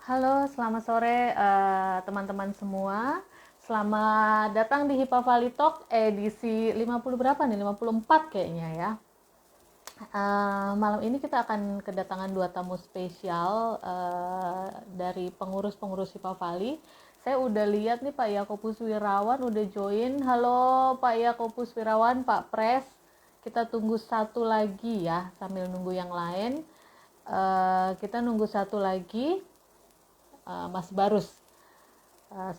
Halo, selamat sore teman-teman semua. Selamat datang di Hipa Valley Talk edisi 50 berapa nih? 54 kayaknya ya. Malam ini kita akan kedatangan dua tamu spesial dari pengurus-pengurus Hipa Valley. Saya udah lihat nih Pak Yakobus Wirawan udah join. Halo Pak Yakobus Wirawan, Pak Pres. Kita tunggu satu lagi ya sambil nunggu yang lain. Kita nunggu satu lagi. Mas Barus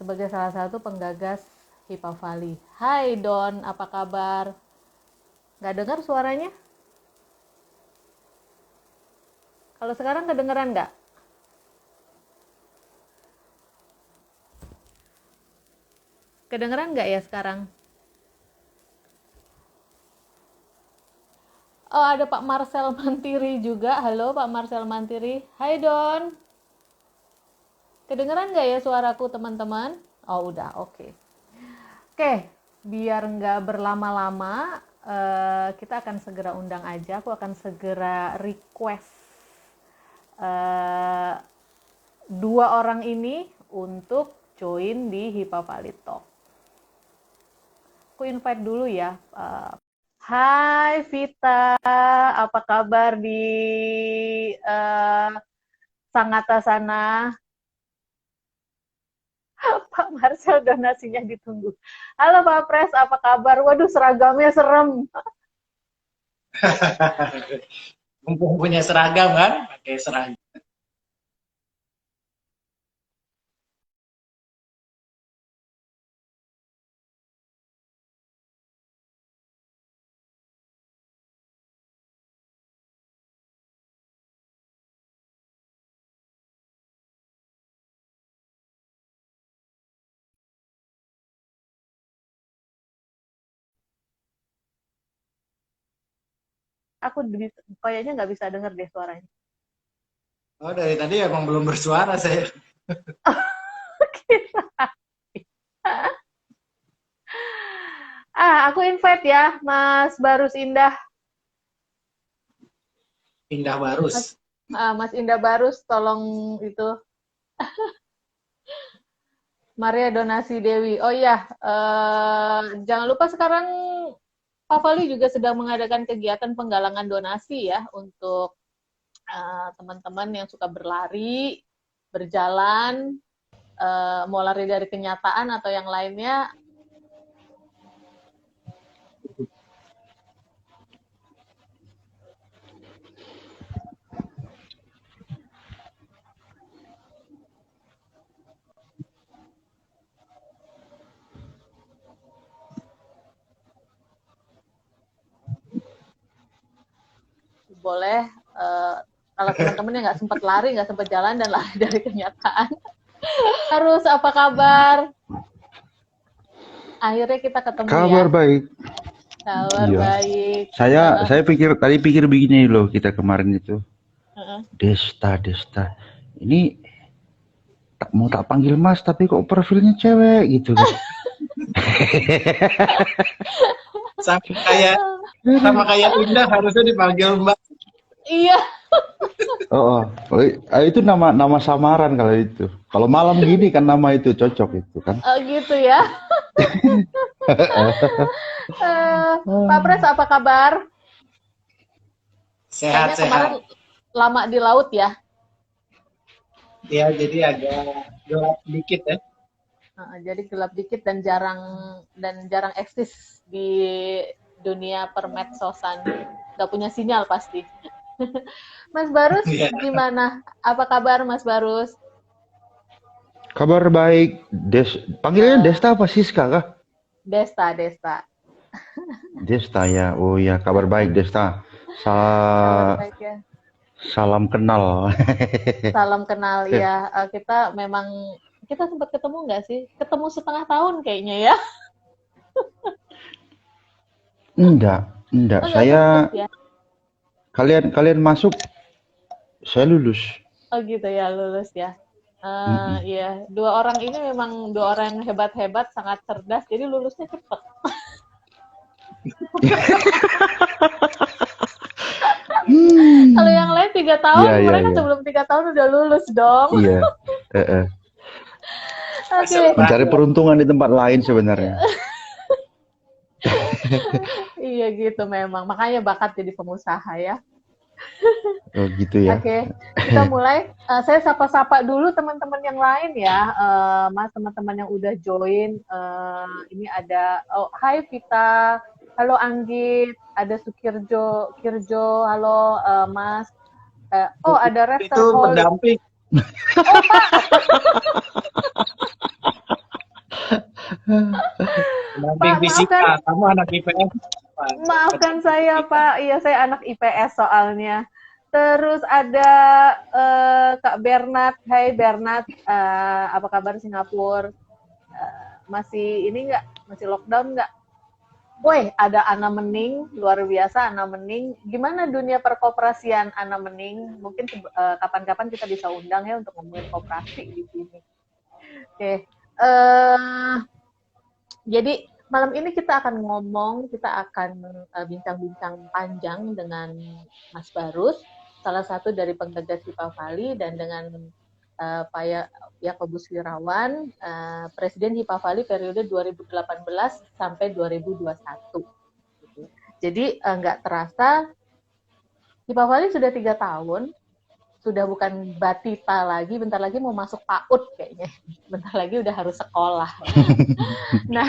sebagai salah satu penggagas Hipa Valley. Hai Don, apa kabar? Nggak dengar suaranya? Kalau sekarang kedengeran nggak? Kedengeran nggak ya sekarang? Oh, ada Pak Marcel Mantiri juga. Halo Pak Marcel Mantiri. Hai Don. Kedengeran nggak ya suaraku teman-teman? Oh udah, oke. Oke, biar nggak berlama-lama, kita akan segera undang aja. Aku akan segera request dua orang ini untuk join di Hipa Valley Talk. Aku invite dulu ya. Hai Vita, apa kabar di Sangatta sana? Pak Marcel donasinya ditunggu. Halo Pak Pres, apa kabar? Waduh, seragamnya serem. Mumpung punya seragam kan, pakai seragam. Aku kayaknya nggak bisa denger deh suaranya. Oh, dari tadi emang belum bersuara saya. Aku invite ya, Mas Barus Indah. Pindah Barus. Mas Indah Barus, tolong itu. Maria Donasi Dewi. Oh iya, jangan lupa sekarang Pak Vali juga sedang mengadakan kegiatan penggalangan donasi ya untuk teman-teman yang suka berlari, berjalan, mau lari dari kenyataan atau yang lainnya. Boleh kalau teman-teman yang nggak sempat lari, nggak sempat jalan dan lari dari kenyataan, harus apa kabar? Akhirnya kita ketemu kabar ya. baik. Kabar Iya. baik. Saya pikir begini loh, kita kemarin itu. Uh, Desta. Ini mau tak panggil Mas tapi kok profilnya cewek gitu kan. sama kayak Indah harusnya dipanggil Mbak. iya. Oh, itu nama samaran kalau itu. Kalau malam gini kan nama itu cocok itu kan. Gitu ya. Pak Pres apa kabar? Kayaknya kemarin Sehat-sehat. lama di laut ya. Ya, jadi agak gelap dikit ya. Jadi gelap dikit dan jarang eksis di dunia permedsosan. Gak punya sinyal pasti. Mas Barus, Iya. gimana? Apa kabar Mas Barus? Kabar baik. Panggilnya Desta apa Siska kah? Desta. Desta ya. Oh ya, kabar baik Desta. Kabar baik ya. Salam kenal. Salam kenal ya. Kita sempat ketemu nggak sih? Ketemu setengah tahun kayaknya ya. Enggak. Oh, Saya ya? kalian masuk, saya lulus. Oh gitu ya, lulus ya. Iya, dua orang ini memang dua orang yang hebat-hebat, sangat cerdas, jadi lulusnya cepet. Kalau yang lain 3 tahun, Iya, mereka iya. sebelum 3 tahun udah lulus dong. Iya. Eh. Oke. Mencari peruntungan di tempat lain sebenarnya. Iya gitu memang. Makanya bakat jadi pengusaha ya. Oh gitu ya. Oke, kita mulai. Saya sapa-sapa dulu teman-teman yang lain ya, Mas, teman-teman yang udah join. Ini ada, oh, Hai Vita, halo Anggit, ada Kirjo, halo Mas. Oh, ada Itu Raptor Hall. pendamping. Oh Pak, Pendamping fisika. maafkan, Kamu anak IPS. maafkan saya Pak. Iya, saya anak IPS soalnya. Terus ada Kak Bernard. Hai Bernard, apa kabar Singapura? Masih ini nggak? Masih lockdown nggak? Woi, ada Ana Mening, luar biasa Ana Mening. Gimana dunia perkoperasian Ana Mening? Mungkin kapan-kapan kita bisa undang ya untuk ngomongin koperasi di sini. Oke, jadi malam ini kita akan bincang-bincang panjang dengan Mas Barus, salah satu dari penggagas Hipavali, dan dengan Pak Yakobus Wirawan, Presiden Hipavali periode 2018 sampai 2021. Jadi nggak terasa Hipavali sudah 3 tahun, sudah bukan batita lagi, bentar lagi mau masuk PAUD kayaknya, bentar lagi udah harus sekolah. Nah,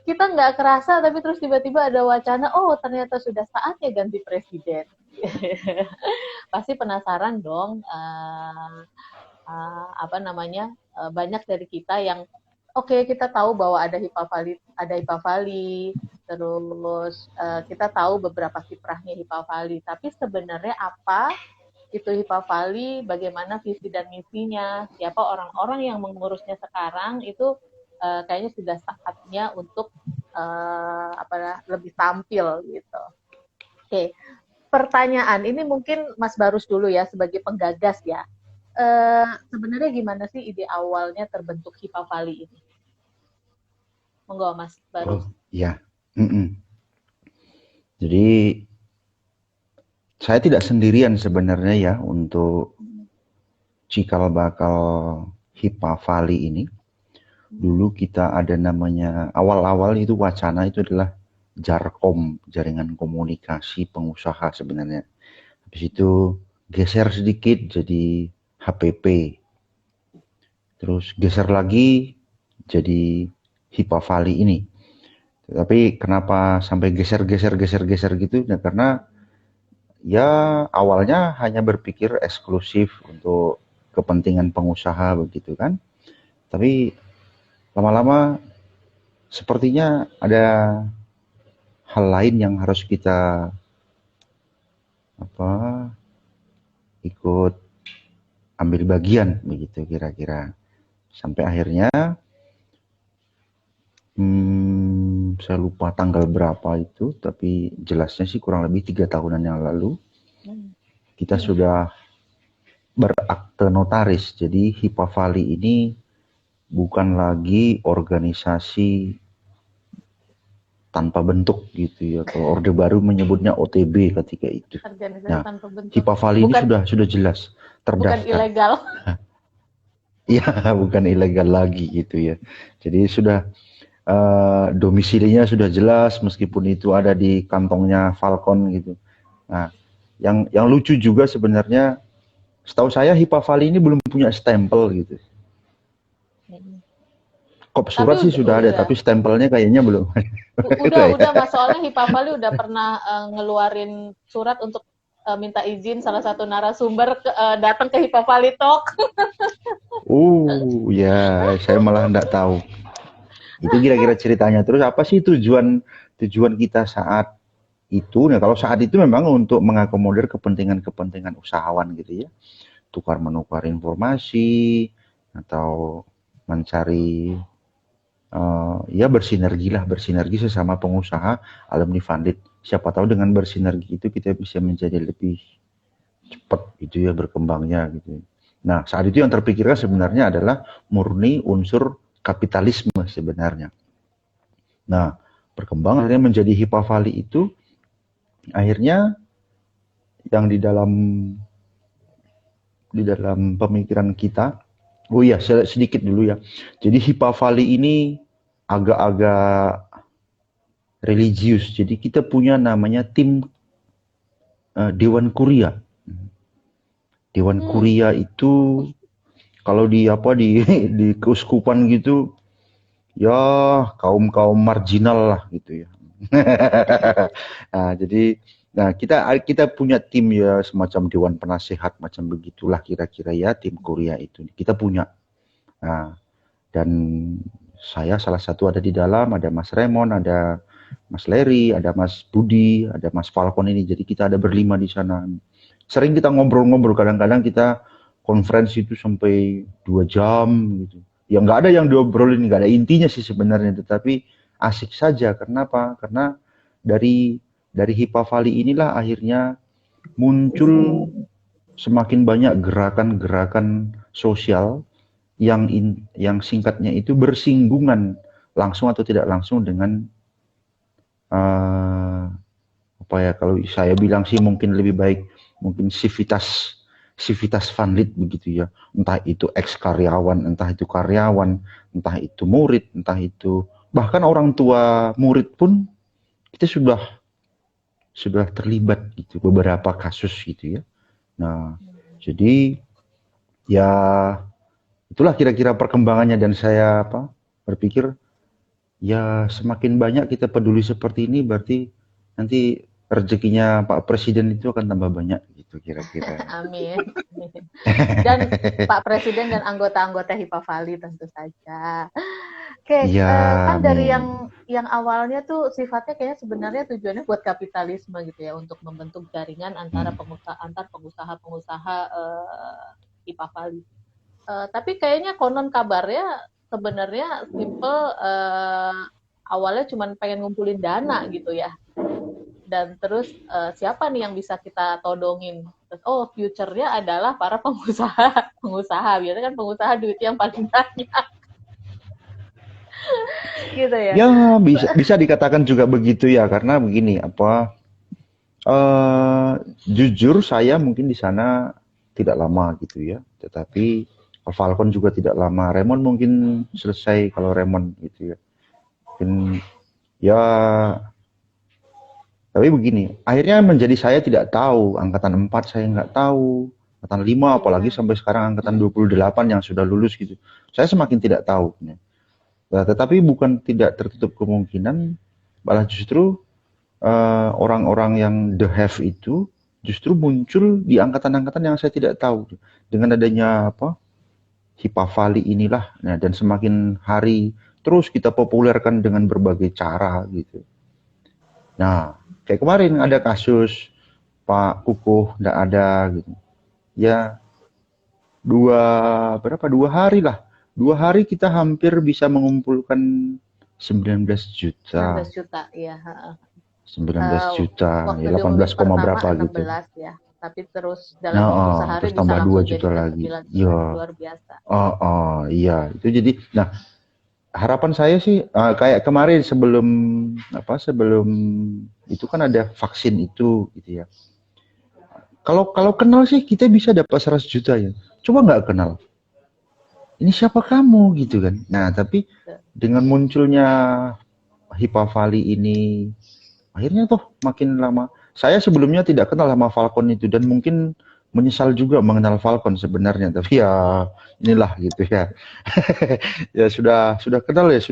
kita nggak kerasa, tapi terus tiba-tiba ada wacana, oh ternyata sudah saatnya ganti presiden. Pasti penasaran dong, banyak dari kita yang oke, kita tahu bahwa ada Hipavali, terus kita tahu beberapa kiprahnya Hipavali, tapi sebenarnya apa itu Hipavali, bagaimana visi dan misinya, siapa orang-orang yang mengurusnya sekarang, itu kayaknya sudah saatnya untuk lebih tampil gitu. Oke, pertanyaan ini mungkin Mas Barus dulu ya sebagai penggagas ya. Sebenarnya gimana sih ide awalnya terbentuk Hipavali ini? Monggo Mas Barus. Oh iya. Jadi saya tidak sendirian sebenarnya ya untuk cikal bakal Hipavali ini. Dulu kita ada namanya, awal-awal itu wacana itu adalah Jarkom, Jaringan Komunikasi Pengusaha sebenarnya. Habis itu geser sedikit jadi HPP. Terus geser lagi jadi Hipavali ini. Tapi kenapa sampai geser gitu? Ya karena ya awalnya hanya berpikir eksklusif untuk kepentingan pengusaha begitu kan. Tapi lama-lama sepertinya ada hal lain yang harus kita ikut ambil bagian begitu kira-kira. Sampai akhirnya saya lupa tanggal berapa itu, tapi jelasnya sih kurang lebih 3 tahunan yang lalu kita sudah berakte notaris. Jadi Hipavali ini bukan lagi organisasi tanpa bentuk gitu ya. Kalau Orde Baru menyebutnya OTB ketika itu. Organisasi tanpa bentuk. Hipavali ini sudah jelas terdaftar. Bukan ilegal. Iya, bukan ilegal lagi gitu ya. Jadi sudah domisilinya sudah jelas, meskipun itu ada di kantongnya Falcon gitu. Nah, yang lucu juga sebenarnya, setahu saya Hipavali ini belum punya stempel gitu. Kop surat sih sudah ada, tapi stempelnya kayaknya belum. Udah, Mas. Soalnya Hipavali udah pernah ngeluarin surat untuk minta izin salah satu narasumber datang ke Hipavali Talk. Ya, saya malah enggak tahu. Itu kira-kira ceritanya. Terus apa sih tujuan kita saat itu? Nah, kalau saat itu memang untuk mengakomodir kepentingan usahawan gitu ya. Tukar-menukar informasi atau mencari bersinergi sesama pengusaha alumni funded. Siapa tahu dengan bersinergi itu kita bisa menjadi lebih cepat gitu ya berkembangnya gitu. Nah, saat itu yang terpikirkan sebenarnya adalah murni unsur kapitalisme sebenarnya. Nah, perkembangan akhirnya menjadi Hipavali itu akhirnya yang di dalam pemikiran kita Oh iya, sedikit dulu ya. Jadi Hipavali ini agak-agak religius. Jadi kita punya namanya tim Dewan Kuria. Dewan Hmm. Kuria itu kalau di apa di di keuskupan gitu ya kaum marginal lah gitu ya. Nah, jadi kita punya tim ya semacam dewan penasehat macam begitulah kira-kira ya tim Korea itu. Kita punya. Nah, dan saya salah satu ada di dalam, ada Mas Raymond, ada Mas Larry, ada Mas Budi, ada Mas Falcon ini. Jadi kita ada berlima di sana. Sering kita ngobrol-ngobrol, kadang-kadang kita konferensi itu sampai 2 jam gitu. Ya nggak ada yang diobrolin, nggak ada intinya sih sebenarnya, tetapi asik saja. Kenapa? Karena dari Hipavali inilah akhirnya muncul semakin banyak gerakan-gerakan sosial yang singkatnya itu bersinggungan langsung atau tidak langsung dengan uh, apa ya, kalau saya bilang sih mungkin lebih baik mungkin sivitas vanlit begitu ya, entah itu ex karyawan, entah itu karyawan, entah itu murid, entah itu bahkan orang tua murid pun kita sudah terlibat gitu beberapa kasus gitu ya. Nah, jadi ya itulah kira-kira perkembangannya, dan saya berpikir ya semakin banyak kita peduli seperti ini berarti nanti rezekinya Pak Presiden itu akan tambah banyak gitu kira-kira. Amin. Dan Pak Presiden dan anggota-anggota Hipavali tentu saja. Oke, Iya, kan dari amin. yang awalnya tuh sifatnya kayaknya sebenarnya tujuannya buat kapitalisme gitu ya, untuk membentuk jaringan antara Hmm. pengusaha-pengusaha Hipavali. Tapi kayaknya konon kabarnya sebenarnya simple, awalnya cuma pengen ngumpulin dana gitu ya. Dan terus siapa nih yang bisa kita todongin? Terus oh future-nya adalah para pengusaha, pengusaha. Biasanya kan pengusaha duit yang paling banyak gitu ya. Ya bisa dikatakan juga begitu ya, karena begini eh jujur saya mungkin di sana tidak lama gitu ya, tetapi Falcon juga tidak lama. Raymond mungkin selesai kalau Raymond gitu ya. Mungkin ya, tapi begini, akhirnya menjadi saya tidak tahu, angkatan 4 saya nggak tahu, angkatan 5 apalagi Iya. sampai sekarang angkatan 28 yang sudah lulus gitu. Saya semakin tidak tahu. Ya. Nah, tetapi bukan tidak tertutup kemungkinan, malah justru orang-orang yang the have itu justru muncul di angkatan-angkatan yang saya tidak tahu. Dengan adanya Hipavali inilah, nah, dan semakin hari terus kita populerkan dengan berbagai cara gitu. Nah, kayak kemarin ada kasus Pak Kukuh nggak ada gitu. Ya dua hari lah. 2 hari kita hampir bisa mengumpulkan 19 juta. 19 juta ya. 19 juta, ya Waktu 18, diumumin pertama berapa gitu. 16 ya. Tapi terus dalam Nah, waktu sehari terus bisa tambah 2 langsung jadi juta ke lagi. 9 juta. Ya, Luar biasa. iya. Itu jadi, nah harapan saya sih kayak kemarin sebelum itu kan ada vaksin itu gitu ya. Kalau kenal sih kita bisa dapat 100 juta ya. Coba nggak kenal. Ini siapa kamu gitu kan. Nah, tapi dengan munculnya Hipavali ini akhirnya toh makin lama. Saya sebelumnya tidak kenal sama Falcon itu dan mungkin menyesal juga mengenal Falcon sebenarnya, tapi ya inilah gitu ya. Ya sudah kenal ya,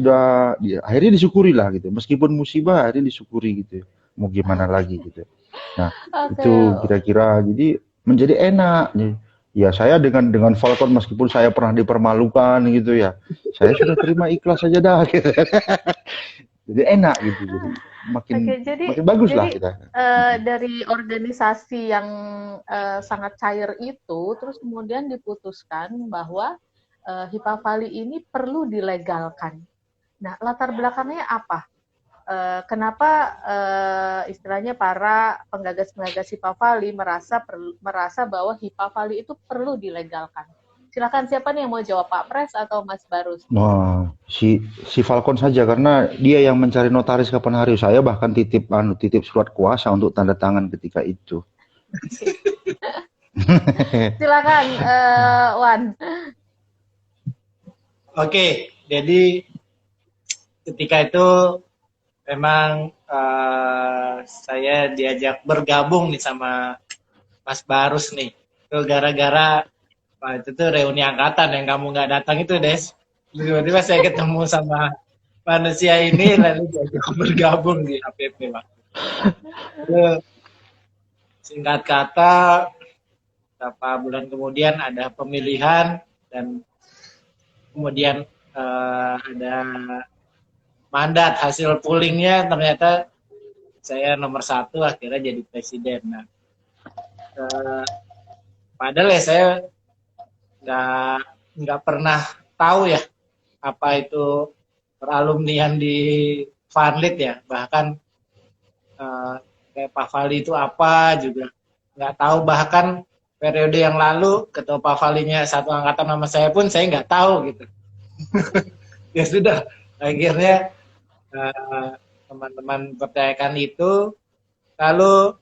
akhirnya disyukuri lah gitu. Meskipun musibah akhirnya disyukuri gitu. Mau gimana lagi gitu. Nah, Oke. itu kira-kira jadi menjadi enak nih. Ya saya dengan Falcon meskipun saya pernah dipermalukan gitu ya. Saya sudah terima ikhlas saja dah gitu. Jadi enak gitu. Jadi makin Oke, jadi makin bagus lah kita. dari organisasi yang sangat cair itu, terus kemudian diputuskan bahwa Hipavali ini perlu dilegalkan. Nah, latar belakangnya apa? Kenapa istilahnya para penggagas-penggagas Hipavali merasa bahwa Hipavali itu perlu dilegalkan? Silakan, siapa nih yang mau jawab, Pak Pres atau Mas Barus? Nah, si Falcon saja karena dia yang mencari notaris kapan hari. Saya bahkan titip surat kuasa untuk tanda tangan ketika itu. Silakan, Wan. Oke, jadi ketika itu memang saya diajak bergabung nih sama Mas Barus nih. Itu gara-gara itu tuh reuni angkatan yang kamu nggak datang itu, Des. Tiba-tiba saya ketemu sama manusia ini lalu diajak bergabung di HPP, Pak. Itu singkat kata, beberapa bulan kemudian ada pemilihan dan kemudian ada mandat hasil pollingnya ternyata saya nomor 1 akhirnya jadi presiden. Nah, padahal ya saya nggak pernah tahu ya apa itu peralumnian di Vanlit ya, bahkan kayak Pak Fali itu apa juga nggak tahu, bahkan periode yang lalu ketua Pak Falinya satu angkatan sama saya pun saya nggak tahu gitu. Ya sudah, akhirnya teman-teman percayakan itu, lalu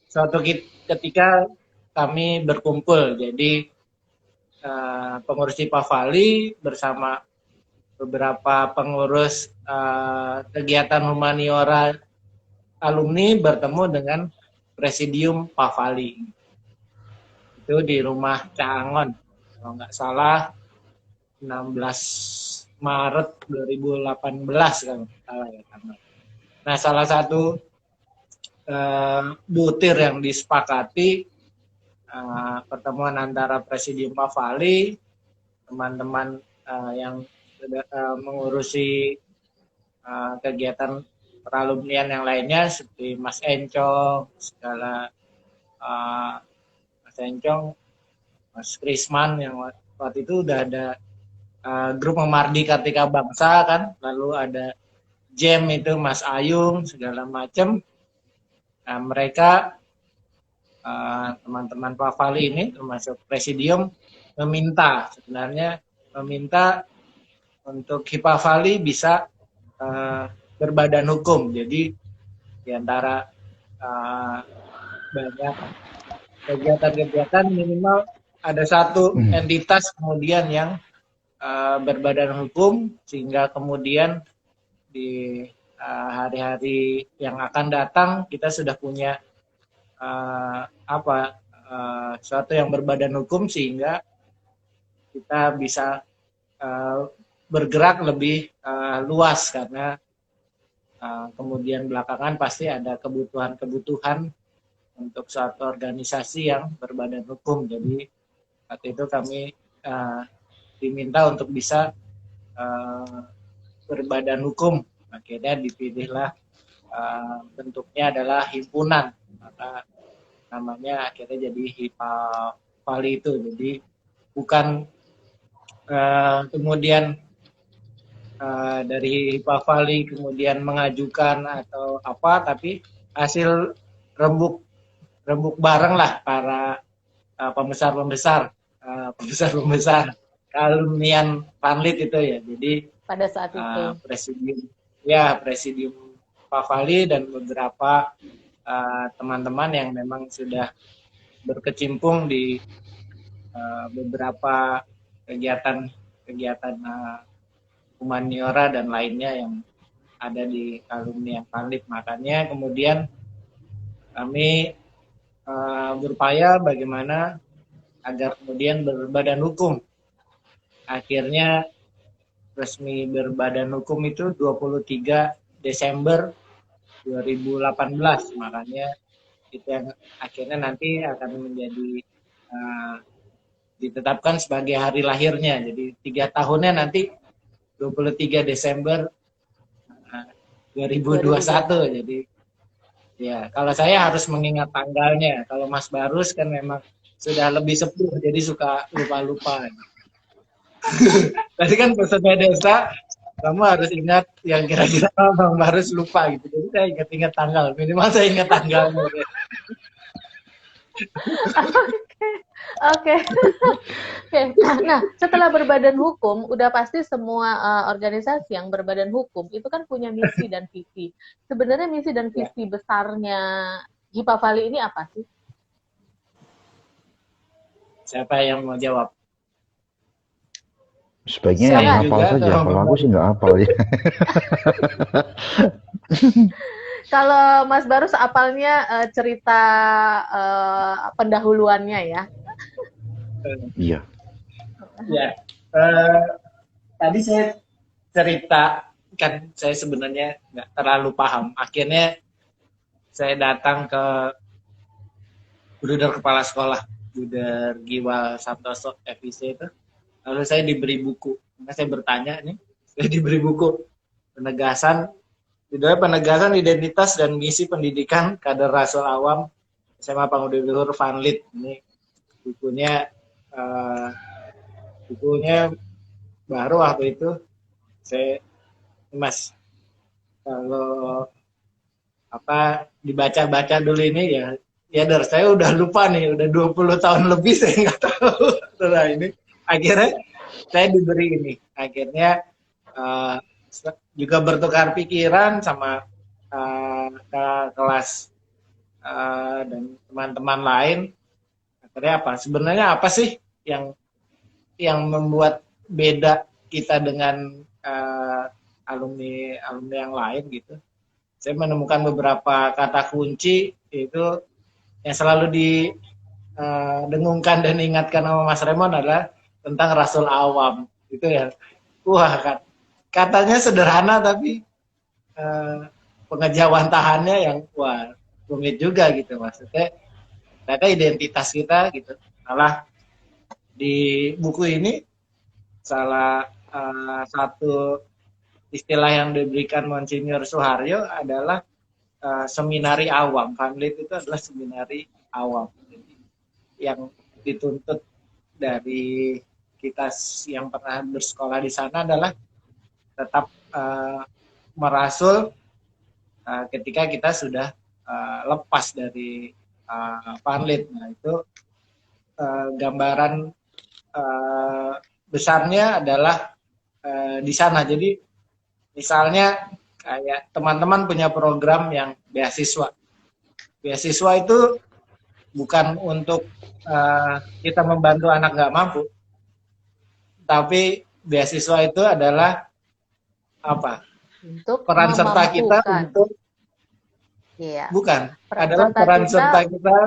suatu ketika kami berkumpul, jadi pengurus Pak Fali bersama beberapa pengurus kegiatan humaniora alumni bertemu dengan presidium Pak Fali. Itu di rumah Caangon, kalau nggak salah 16 Maret 2018 kan salah ya. Nah, salah satu butir yang disepakati pertemuan antara presidium Pak Fali, teman-teman yang mengurusi kegiatan peralumnian yang lainnya seperti Mas Encong, segala Mas Encong, Mas Krisman yang waktu itu udah ada grup Memardi Kartika Bangsa kan, lalu ada Jam itu Mas Ayung segala macam. Nah, mereka teman-teman Pak Fali ini termasuk presidium meminta untuk Hipa Fali bisa berbadan hukum. Jadi di antara banyak kegiatan-kegiatan minimal ada satu entitas kemudian yang berbadan hukum, sehingga kemudian di hari-hari yang akan datang kita sudah punya suatu yang berbadan hukum sehingga kita bisa bergerak lebih luas, karena kemudian belakangan pasti ada kebutuhan-kebutuhan untuk suatu organisasi yang berbadan hukum. Jadi waktu itu kami diminta untuk bisa berbadan hukum. Akhirnya dipilihlah bentuknya adalah himpunan, maka namanya akhirnya jadi Hipa Fali itu. Jadi bukan kemudian dari Hipa Fali kemudian mengajukan atau apa, tapi hasil rembuk bareng lah para pembesar kealumnian Vanlit itu ya. Jadi pada saat itu presidium Pak Fali dan beberapa teman-teman yang memang sudah berkecimpung di beberapa kegiatan humaniora dan lainnya yang ada di alumni yang Vanlit. Makanya kemudian kami berupaya bagaimana agar kemudian berbadan hukum. Akhirnya resmi berbadan hukum itu 23 Desember 2018. Makanya itu yang akhirnya nanti akan menjadi ditetapkan sebagai hari lahirnya. Jadi 3 tahunnya nanti 23 Desember 2021. Jadi ya, kalau saya harus mengingat tanggalnya. Kalau Mas Barus kan memang sudah lebih sepuh, jadi suka lupa-lupa. Tadi kan pesannya desa, kamu harus ingat yang kira-kira Bang Barus lupa gitu. Jadi saya ingat-ingat tanggal. Minimal saya ingat tanggalnya. Oke. Nah, setelah berbadan hukum, udah pasti semua organisasi yang berbadan hukum itu kan punya misi dan visi. Sebenarnya misi dan visi besarnya Hipa Fali ini apa sih? Siapa yang mau jawab? Sebaiknya yang Saya Silakan. hafal juga saja. sama Kalau Mas aku sih nggak hafal ya. Kalau Mas Barus apalnya cerita pendahuluannya ya. Baru. Iya. Ya, eh, tadi saya cerita kan saya sebenarnya nggak terlalu paham. Akhirnya saya datang ke Bruder Kepala Sekolah, Bruder Giwal Santoso FIC itu. Lalu saya diberi buku. Karena saya bertanya nih, saya diberi buku penegasan, judulnya penegasan identitas dan misi pendidikan kader Rasul Awam SMA Pemuda Luhur Vanlit. Ini bukunya eh, bukunya baru waktu itu. Saya, Mas, kalau apa dibaca-baca dulu ini ya, ya dari saya udah lupa nih, udah 20 tahun lebih saya nggak tahu. Setelah ini akhirnya saya diberi ini, akhirnya eh, juga bertukar pikiran sama ke kelas dan teman-teman lain. Akhirnya apa? Sebenarnya apa sih yang membuat beda kita dengan alumni alumni yang lain gitu? Saya menemukan beberapa kata kunci itu yang selalu didengungkan dan diingatkan sama Mas Remon adalah tentang Rasul Awam. Itu ya, wah katanya sederhana tapi eh, pengejawantahannya yang wah rumit juga gitu, maksudnya ternyata identitas kita gitu. Malah di buku ini salah satu istilah yang diberikan Monsinyur Soeharyo adalah seminari awam. Vanlit itu adalah seminari awam. Jadi, yang dituntut dari kita yang pernah bersekolah di sana adalah tetap merasul ketika kita sudah lepas dari Vanlit. Nah, itu gambaran besarnya adalah di sana. Jadi misalnya kayak teman-teman punya program yang beasiswa. Beasiswa itu bukan untuk kita membantu anak nggak mampu, tapi beasiswa itu adalah apa? Untuk Peran serta kita memampukan. untuk Iya. bukan Peran adalah serta peran kita serta kita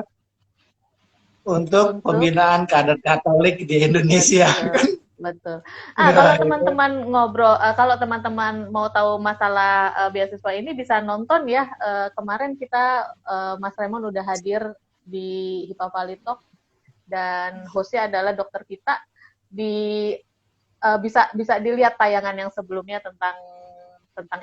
untuk untuk pembinaan kader Katolik di Indonesia. betul, betul. Nah, Kalau itu teman-teman ngobrol, kalau teman-teman mau tahu masalah beasiswa ini bisa nonton ya. Kemarin kita Mas Raymond udah hadir di HIPA Valley Talk dan hostnya adalah dokter kita. Bisa dilihat tayangan yang sebelumnya tentang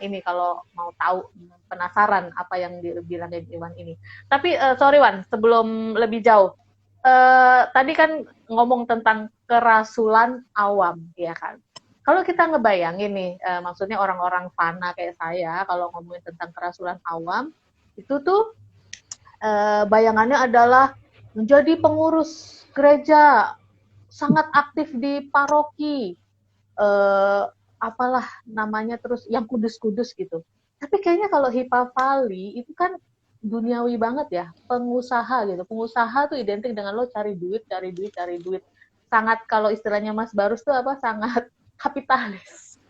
ini kalau mau tahu, penasaran apa yang dibilang Iwan ini. Tapi sorry Wan, sebelum lebih jauh, tadi kan ngomong tentang kerasulan awam, ya kan? Kalau kita ngebayangin nih, maksudnya orang-orang fana kayak saya, kalau ngomongin tentang kerasulan awam, itu tuh bayangannya adalah menjadi pengurus gereja, sangat aktif di paroki, apalah namanya, terus yang kudus-kudus gitu. Tapi kayaknya kalau HIPA Valley itu kan duniawi banget ya, pengusaha gitu. Pengusaha tuh identik dengan lo cari duit, cari duit, cari duit. Sangat, kalau istilahnya Mas Barus tuh apa, sangat kapitalis.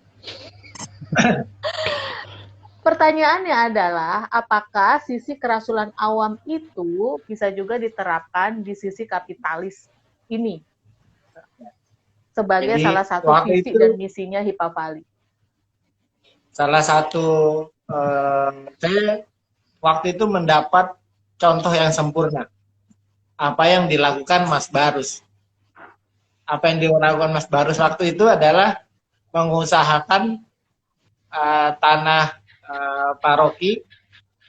Pertanyaannya adalah, apakah sisi kerasulan awam itu bisa juga diterapkan di sisi kapitalis ini sebagai jadi salah satu waktu visi itu dan misinya HIPA Valley? salah satu saya waktu itu mendapat contoh yang sempurna apa yang dilakukan Mas Barus. Apa yang dilakukan Mas Barus waktu itu adalah mengusahakan tanah paroki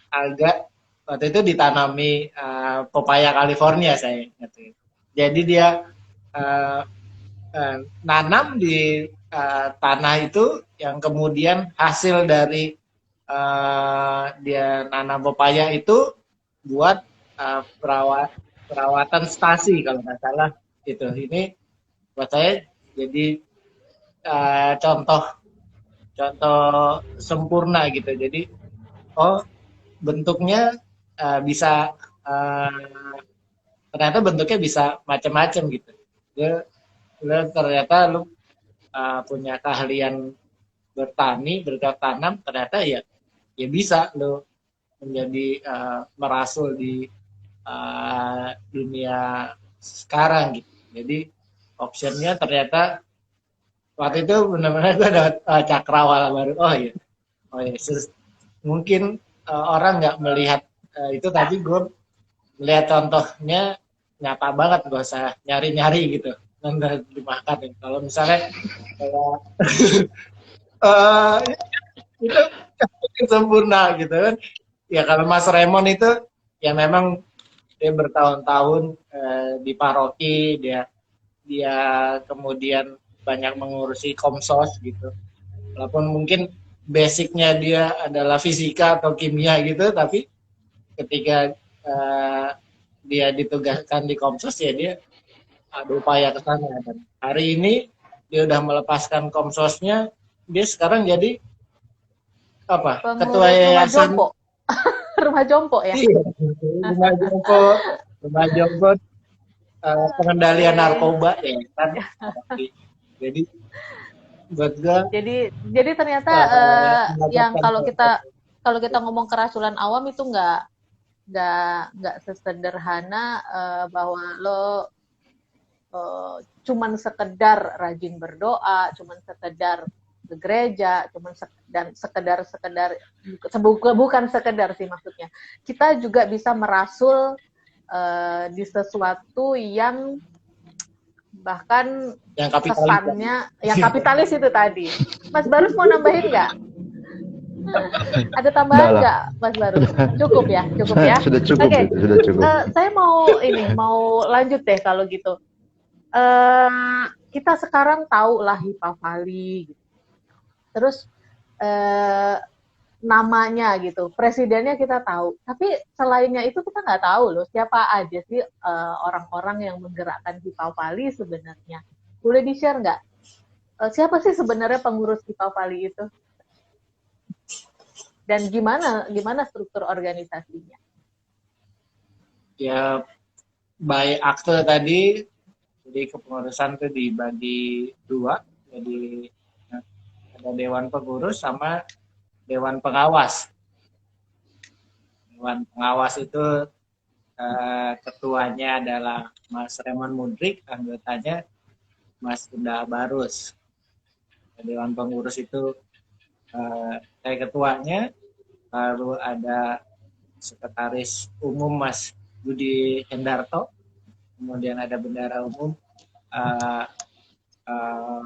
agak waktu itu ditanami pepaya California saya ingat. Jadi dia nanam di tanah itu yang kemudian hasil dari dia nanam pepaya itu buat perawatan stasi kalau nggak salah itu. Ini buat saya jadi contoh sempurna gitu. Jadi oh bentuknya bisa ternyata bentuknya bisa macam-macam gitu. Dia ternyata lu punya keahlian bertani, bercocok tanam, ternyata ya bisa lo menjadi merasul di dunia sekarang gitu. Jadi optionnya ternyata waktu itu benar-benar gue dapat cakrawala baru. Oh iya, mungkin orang nggak melihat itu, tapi gue melihat contohnya nyata banget, gak usah nyari-nyari gitu nggak dimakan ya. Kalau misalnya uh, itu sempurna gitu kan ya. Kalau Mas Raymond itu ya memang dia bertahun-tahun di paroki, dia kemudian banyak mengurusi komsos gitu, walaupun mungkin basicnya dia adalah fisika atau kimia gitu, tapi ketika dia ditugaskan di komsos ya dia ada upaya ke sana. Dan hari ini dia udah melepaskan komsosnya, dia sekarang jadi apa? Pengurus Ketua rumah yayasan. jompo. Rumah jompo ya? Iya, rumah jompo pengendalian narkoba ya kan. Jadi buat gua Jadi ternyata yang kalau kita ngomong kerasulan awam itu nggak sesederhana bahwa lo cuman sekedar rajin berdoa, cuman sekedar ke gereja, dan sekedar bukan sekedar sih maksudnya. Kita juga bisa merasul di sesuatu yang bahkan yang kapitalis. kesannya yang kapitalis itu tadi. Mas Barus mau nambahin nggak? Ada tambahan nggak, Mas Barus? Cukup ya? Sudah cukup. Oke. Sudah cukup. Saya mau lanjut deh kalau gitu. Kita sekarang tahu lah Hipavali, terus namanya gitu, presidennya kita tahu, tapi selainnya itu kita nggak tahu loh siapa aja sih orang-orang yang menggerakkan Hipavali sebenarnya. Boleh di-share nggak? Siapa sih sebenarnya pengurus Hipavali itu? Dan gimana struktur organisasinya? Ya, by akte tadi, jadi kepengurusan itu dibagi dua, jadi ada dewan pengurus sama dewan pengawas. Dewan pengawas itu ketuanya adalah Mas Raymond Mudrik, anggotanya Mas Indah Barus. Dewan pengurus itu saya ketuanya, lalu ada sekretaris umum Mas Budi Hendarto, kemudian ada bendara umum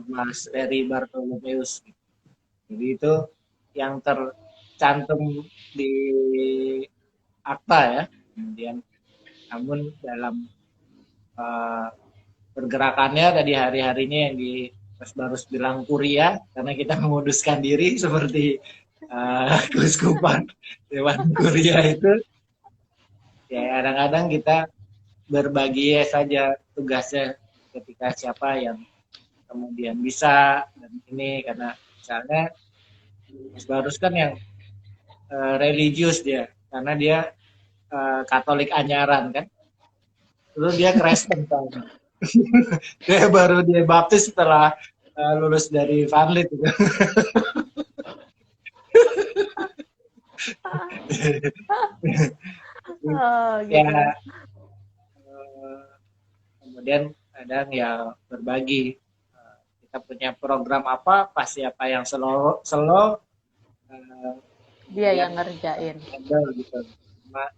Mas Eri Bartolomeus. Jadi itu yang tercantum di akta ya. Kemudian namun dalam pergerakannya tadi hari-harinya yang di Mas Barus bilang kuria, karena kita memoduskan diri seperti keuskupan Dewan Kuria itu ya, kadang-kadang kita berbagi saja tugasnya ketika siapa yang kemudian bisa, dan ini karena misalnya Mas Barus kan yang religius dia, karena dia Katolik anyaran kan, terus dia Kristen kan. Dia baru dia baptis setelah lulus dari Vanlit gitu. Gitu. Ya, kemudian kadang ya berbagi, kita punya program apa, pasti apa yang slow dia yang ngerjain gitu. Cuma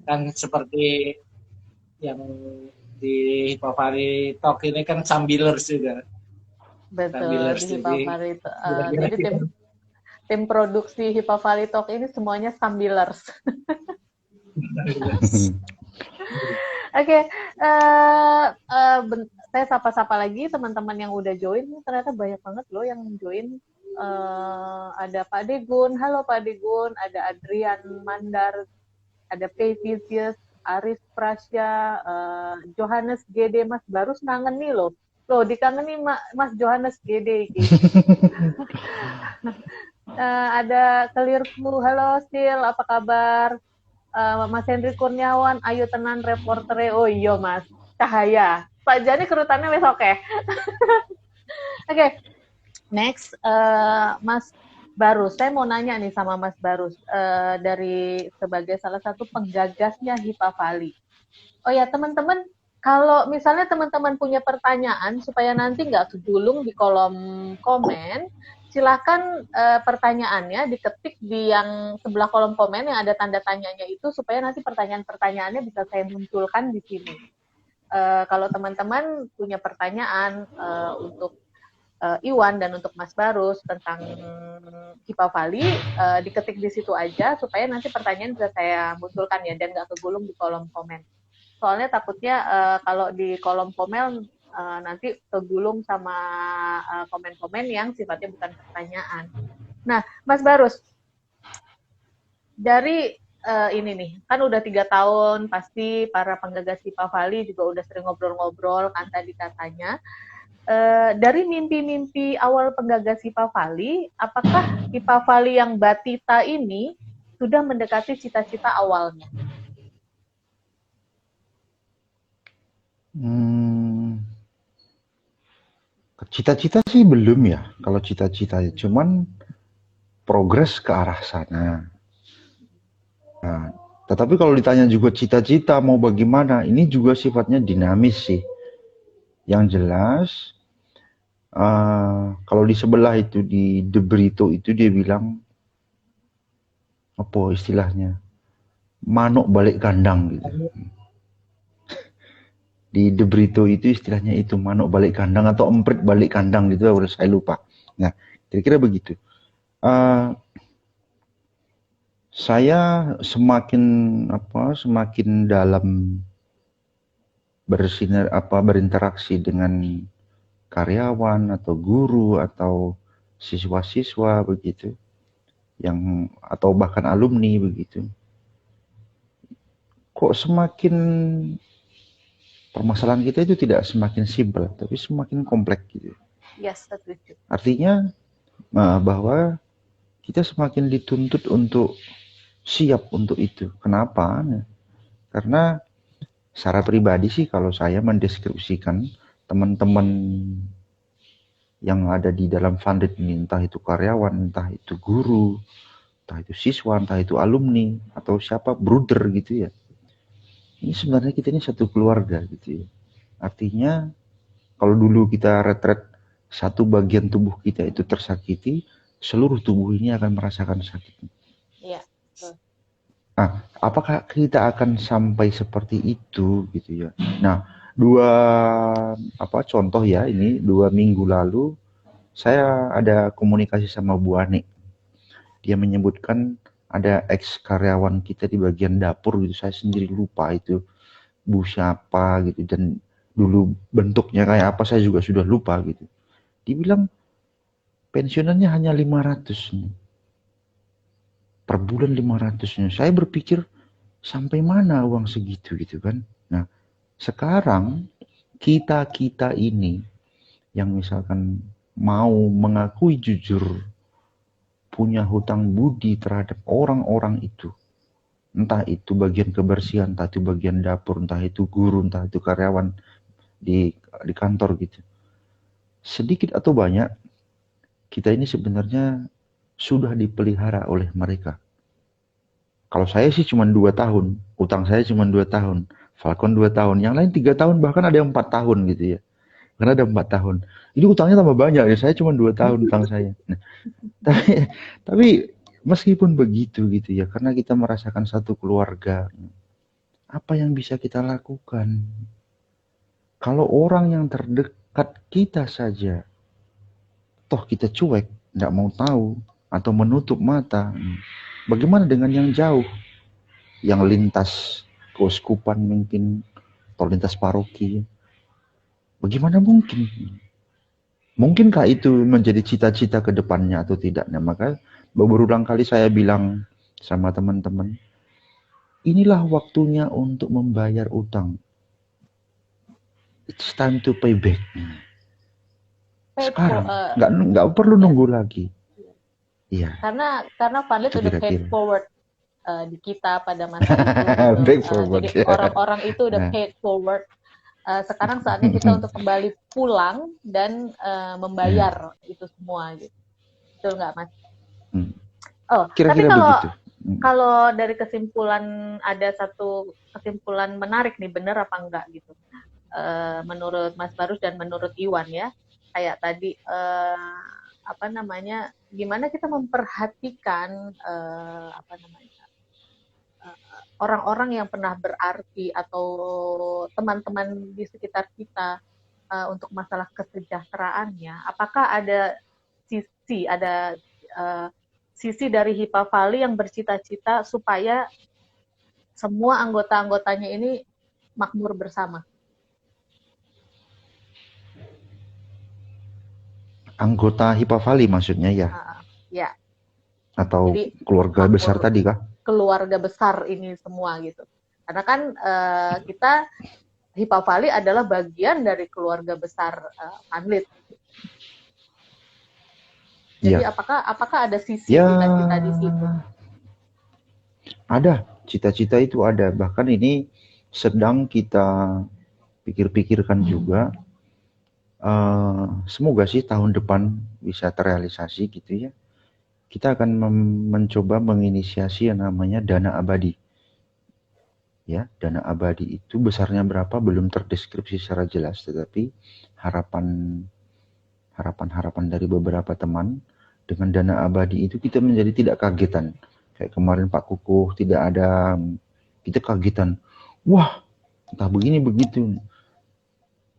kan seperti yang di Hipavali Talk ini kan sambilers juga. Betul, di Hipavali jadi tim produksi Hipavali Talk ini semuanya sambilers. Oke, saya sapa-sapa lagi teman-teman yang udah join. Ternyata banyak banget loh yang join. Ada Pak Degun, halo Pak Degun, ada Adrian Mandar, ada Pevisius, Aris Prasya, Johannes GD, Mas Barus kangen nih loh. Loh, dikangeni Mas Johannes GD. Ada Kelirku, halo Sil, apa kabar? Mas Hendri Kurniawan, ayo tenan reportere. Oh iya Mas, Cahaya. Pak Jani kerutannya besok ya. Oke, next, Mas Barus. Saya mau nanya nih sama Mas Barus, dari sebagai salah satu penggagasnya Hipavali. Oh ya, teman-teman, kalau misalnya teman-teman punya pertanyaan supaya nanti nggak kegulung di kolom komen, silakan pertanyaannya diketik di yang sebelah kolom komen yang ada tanda tanyanya itu supaya nanti pertanyaan-pertanyaannya bisa saya munculkan di sini. Kalau teman-teman punya pertanyaan untuk Iwan dan untuk Mas Barus tentang Hipavali, diketik di situ aja supaya nanti pertanyaan bisa saya munculkan ya dan nggak kegulung di kolom komen. Soalnya takutnya kalau di kolom komen nanti kegulung sama komen-komen yang sifatnya bukan pertanyaan. Nah, Mas Barus, dari ini nih, kan udah 3 tahun, pasti para penggagas Hipavali juga udah sering ngobrol-ngobrol kan tadi katanya. Dari mimpi-mimpi awal penggagas Hipavali, apakah Hipavali yang Batita ini sudah mendekati cita-cita awalnya? Cita-cita sih belum ya. Kalau cita-cita cuman progres ke arah sana. Nah, tetapi kalau ditanya juga cita-cita mau bagaimana, ini juga sifatnya dinamis sih. Yang jelas, kalau di sebelah itu di De Brito itu dia bilang apa istilahnya, manuk balik kandang gitu. Di De Brito itu istilahnya itu manuk balik kandang atau emprit balik kandang gitu, saya lupa. Nah, kira-kira begitu. Saya semakin dalam berinteraksi dengan karyawan atau guru atau siswa-siswa begitu, yang atau bahkan alumni begitu. Kok semakin permasalahan kita itu tidak semakin simpel, tapi semakin kompleks gitu. Yes, setuju. Artinya bahwa kita semakin dituntut untuk siap untuk itu. Kenapa? Karena secara pribadi sih kalau saya mendeskripsikan teman-teman yang ada di dalam funded ini, entah itu karyawan, entah itu guru, entah itu siswa, entah itu alumni, atau siapa, brother gitu ya. Ini sebenarnya kita ini satu keluarga gitu ya. Artinya kalau dulu kita retret satu bagian tubuh kita itu tersakiti, seluruh tubuh ini akan merasakan sakit. Iya. Nah, apakah kita akan sampai seperti itu gitu ya? Nah, contoh ya, ini 2 minggu lalu saya ada komunikasi sama Bu Ani. Dia menyebutkan ada ex karyawan kita di bagian dapur gitu, saya sendiri lupa itu Bu siapa gitu, dan dulu bentuknya kayak apa saya juga sudah lupa gitu. Dibilang pensiunannya hanya 500 nih. Per bulan 500-nya. Saya berpikir sampai mana uang segitu gitu kan. Nah, sekarang kita ini yang misalkan mau mengakui jujur punya hutang budi terhadap orang-orang itu, entah itu bagian kebersihan, entah itu bagian dapur, entah itu guru, entah itu karyawan di kantor gitu. Sedikit atau banyak, kita ini sebenarnya sudah dipelihara oleh mereka. Kalau saya sih cuma 2 tahun, utang saya cuma 2 tahun, Falcon 2 tahun, yang lain 3 tahun, bahkan ada yang 4 tahun gitu ya. Karena ada 4 tahun. Ini utangnya tambah banyak ya, saya cuma 2 tahun utang saya. Nah, tapi meskipun begitu gitu ya, karena kita merasakan satu keluarga, apa yang bisa kita lakukan? Kalau orang yang terdekat kita saja, toh kita cuek, nggak mau tahu, atau menutup mata, bagaimana dengan yang jauh? Yang lintas keuskupan mungkin, atau lintas paroki. Bagaimana mungkin? Mungkinkah itu menjadi cita-cita ke depannya atau tidak? Nah, maka berulang kali saya bilang sama teman-teman, inilah waktunya untuk membayar utang. It's time to pay back. Sekarang, nggak perlu nunggu lagi. Iya. Karena Funded udah paid forward di kita pada masa itu. Jadi orang-orang itu udah paid forward sekarang saatnya kita untuk kembali pulang dan membayar itu semua gitu. Betul nggak, Mas? Hmm. Oh, tapi Kira-kira begitu. kalau dari kesimpulan, ada satu kesimpulan menarik nih, benar apa enggak gitu, menurut Mas Barus dan menurut Iwan ya, kayak tadi apa namanya, gimana kita memperhatikan apa namanya, orang-orang yang pernah berarti atau teman-teman di sekitar kita untuk masalah kesejahteraannya. Apakah ada sisi dari Hipavali yang bercita-cita supaya semua anggota-anggotanya ini makmur bersama? Anggota Hipavali maksudnya ya? Ya. Atau Jadi, keluarga besar tadi kah? Keluarga besar ini semua gitu. Karena kan kita Hipavali adalah bagian dari keluarga besar Vanlit. Jadi Ya. apakah ada sisi cita-cita di situ? Ada, cita-cita itu ada. Bahkan ini sedang kita pikir-pikirkan juga. Semoga sih tahun depan bisa terrealisasi gitu ya. Kita akan mencoba menginisiasi yang namanya dana abadi. Ya, dana abadi itu besarnya berapa belum terdeskripsi secara jelas, tetapi harapan dari beberapa teman dengan dana abadi itu kita menjadi tidak kagetan. Kayak kemarin Pak Kukuh tidak ada, kita kagetan. Wah, entah begini begitu.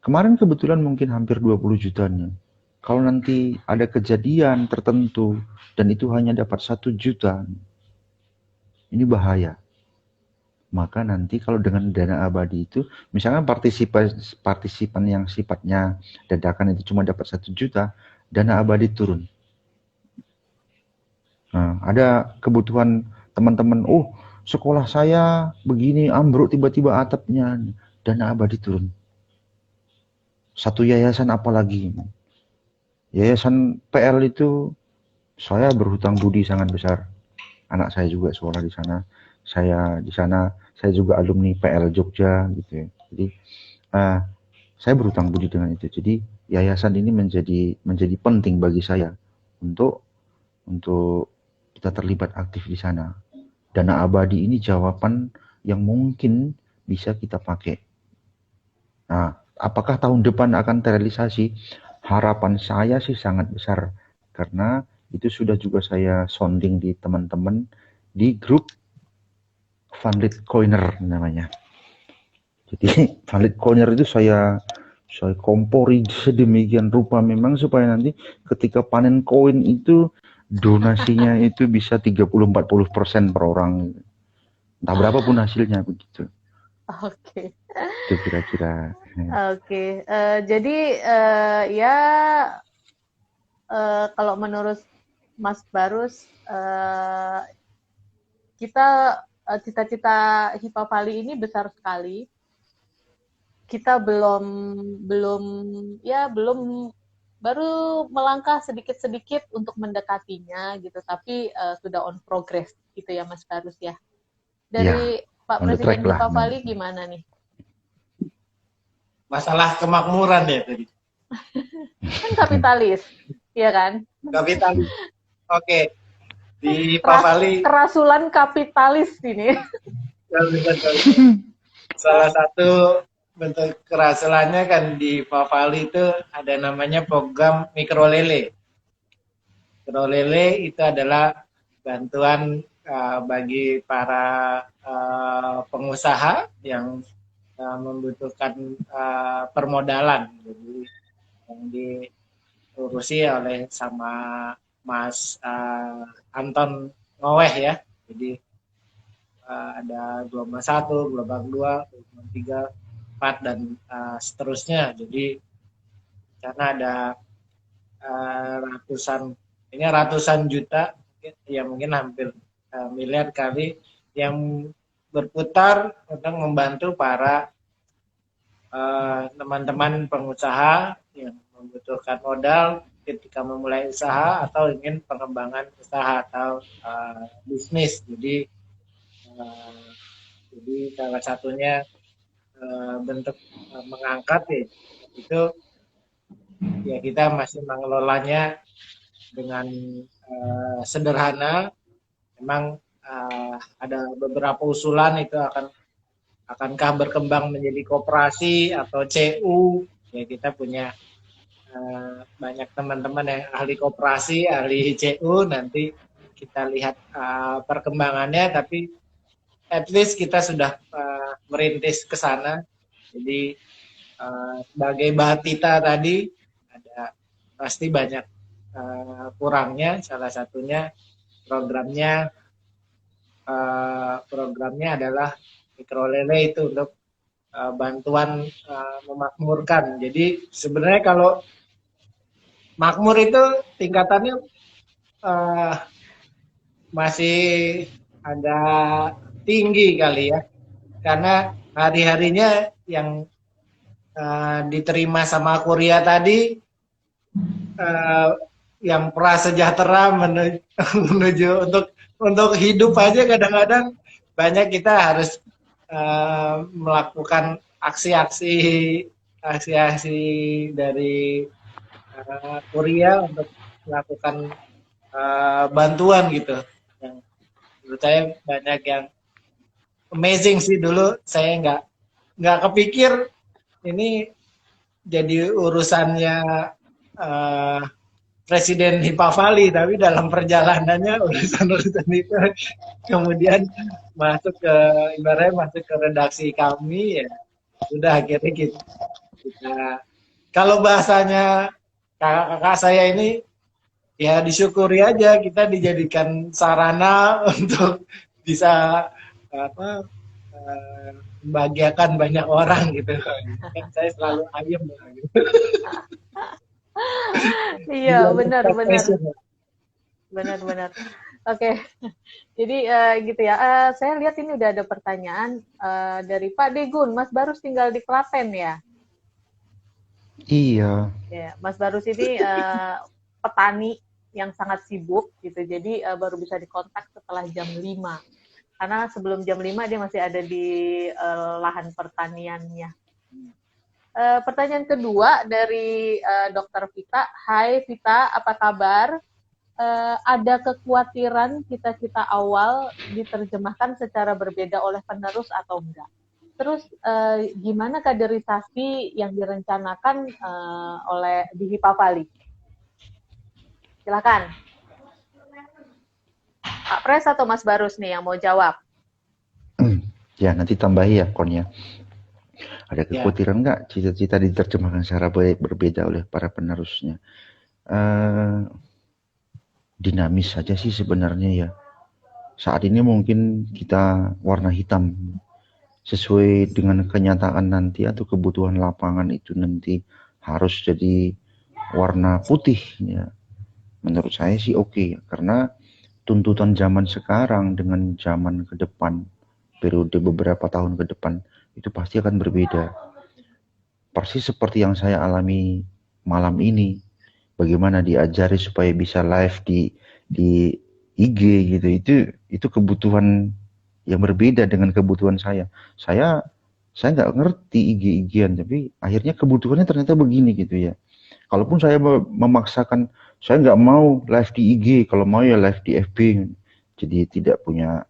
Kemarin kebetulan mungkin hampir 20 jutanya. Kalau nanti ada kejadian tertentu dan itu hanya dapat 1 juta, ini bahaya. Maka nanti kalau dengan dana abadi itu, misalnya partisipan yang sifatnya dadakan itu cuma dapat 1 juta, dana abadi turun. Nah, ada kebutuhan teman-teman, oh sekolah saya begini ambruk tiba-tiba atapnya, dana abadi turun. Satu yayasan apalagi, yayasan PL itu saya berhutang budi sangat besar. Anak saya juga sekolah di sana, saya di sana, saya juga alumni PL Jogja gitu ya. Jadi saya berhutang budi dengan itu. Jadi yayasan ini menjadi penting bagi saya untuk kita terlibat aktif di sana. Dana abadi ini jawaban yang mungkin bisa kita pakai. Nah, apakah tahun depan akan terrealisasi? Harapan saya sih sangat besar, karena itu sudah juga saya sounding di teman-teman di grup Vanlit Coiner namanya. Jadi Vanlit Coiner itu saya kompori sedemikian rupa memang supaya nanti ketika panen koin itu donasinya itu bisa 30-40% per orang. Entah berapapun hasilnya begitu. Oke. Itu kira-kira. Oke. Jadi ya kalau menurut Mas Barus, kita cita-cita Hipavali ini besar sekali. Kita belum baru melangkah sedikit-sedikit untuk mendekatinya gitu, tapi sudah on progress gitu ya Mas Barus ya. Dari Pak Presiden Hipavali gimana nih? Masalah kemakmuran ya tadi. Kan kapitalis, iya kan? Kapitalis. Oke. Di Hipavali kerasulan kapitalis ini. Salah satu bentuk kerasulannya kan di Hipavali itu ada namanya program mikrolele. Mikrolele itu adalah bantuan bagi para pengusaha yang membutuhkan permodalan. Jadi yang diurusi oleh sama Mas Anton Ngoweh ya. Jadi ada gelombang 1, gelombang 2, gelombang 3, 4 dan seterusnya. Jadi karena ada ratusan juta, ya mungkin hampir miliar kali yang berputar untuk membantu para teman-teman pengusaha yang membutuhkan modal ketika memulai usaha atau ingin pengembangan usaha atau bisnis. Jadi salah satunya bentuk mengangkat ya, itu ya kita masih mengelolanya dengan sederhana. Memang ada beberapa usulan itu akankah berkembang menjadi koperasi atau CU. Ya kita punya banyak teman-teman yang ahli koperasi, ahli CU, nanti kita lihat perkembangannya, tapi at least kita sudah merintis ke sana. Jadi sebagai Batita tadi ada pasti banyak kurangnya. Salah satunya programnya adalah mikrolele itu untuk bantuan memakmurkan. Jadi sebenarnya kalau makmur itu tingkatannya masih agak tinggi kali ya, karena hari-harinya yang diterima sama Korea tadi yang prasejahtera menuju untuk hidup aja kadang-kadang banyak kita harus melakukan aksi-aksi dari Korea untuk melakukan bantuan gitu. Yang menurut saya banyak yang amazing sih. Dulu saya nggak kepikir ini jadi urusannya Presiden Hipavali, tapi dalam perjalanannya urusan-urusan itu kemudian masuk ke ibaratnya masuk ke redaksi kami, ya sudah akhirnya kita kalau bahasanya kakak saya ini ya disyukuri aja kita dijadikan sarana untuk bisa membahagiakan banyak orang gitu. Kan saya selalu ayem gitu. Iya, benar. Oke, jadi gitu ya. Saya lihat ini udah ada pertanyaan dari Pak Degun. Mas Barus tinggal di Klaten ya? Iya. Ya, Mas Barus ini petani yang sangat sibuk gitu. Jadi baru bisa dikontak setelah jam 5. Karena sebelum jam 5 dia masih ada di lahan pertaniannya. Pertanyaan kedua dari Dr. Vita. Hai Vita, apa kabar? Ada kekhawatiran cita-cita awal diterjemahkan secara berbeda oleh penerus atau enggak? Terus gimana kaderisasi yang direncanakan oleh di Hipavali? Silakan. Pak Pres atau Mas Barus nih yang mau jawab? Ya, nanti tambahi ya, Konya. Ada kekhawatiran nggak cita-cita diterjemahkan secara berbeda oleh para penerusnya? Dinamis saja sih sebenarnya ya. Saat ini mungkin kita warna hitam. Sesuai dengan kenyataan nanti atau kebutuhan lapangan itu nanti harus jadi warna putih ya. Menurut saya sih oke, karena tuntutan zaman sekarang dengan zaman ke depan, periode beberapa tahun ke depan, itu pasti akan berbeda. Persis seperti yang saya alami malam ini, bagaimana diajari supaya bisa live di IG gitu, itu kebutuhan yang berbeda dengan kebutuhan saya. Saya nggak ngerti IG-IGan, tapi akhirnya kebutuhannya ternyata begini gitu ya. Kalaupun saya memaksakan, saya nggak mau live di IG, kalau mau ya live di FB, jadi tidak punya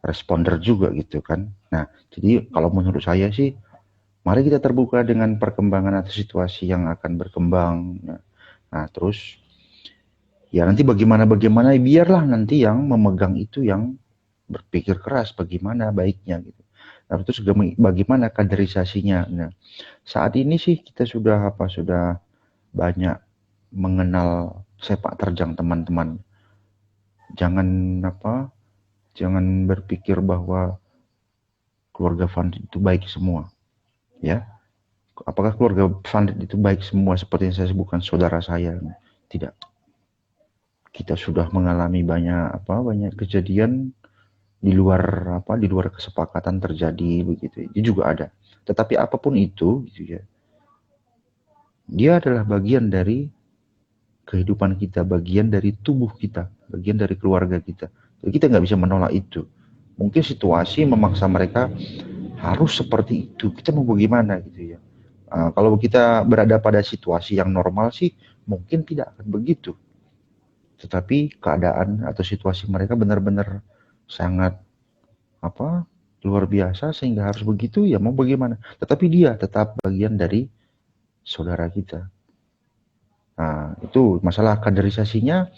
responder juga gitu kan. Nah, jadi kalau menurut saya sih, mari kita terbuka dengan perkembangan atau situasi yang akan berkembang. Nah, terus ya nanti bagaimana biarlah nanti yang memegang itu yang berpikir keras bagaimana baiknya gitu. Nah, terus bagaimana kaderisasinya. Nah, saat ini sih kita sudah banyak mengenal sepak terjang teman-teman. Jangan berpikir bahwa keluarga Vandit itu baik semua. Ya. Apakah keluarga Vandit itu baik semua seperti yang saya sebutkan saudara saya? Tidak. Kita sudah mengalami banyak kejadian di luar kesepakatan terjadi begitu. Itu juga ada. Tetapi apapun itu gitu ya. Dia adalah bagian dari kehidupan kita, bagian dari tubuh kita, bagian dari keluarga kita. Jadi kita nggak bisa menolak itu. Mungkin situasi memaksa mereka harus seperti itu. Kita mau bagaimana gitu ya. Kalau kita berada pada situasi yang normal sih mungkin tidak akan begitu. Tetapi keadaan atau situasi mereka benar-benar sangat luar biasa sehingga harus begitu, ya mau bagaimana. Tetapi dia tetap bagian dari saudara kita. Nah, itu masalah kaderisasinya.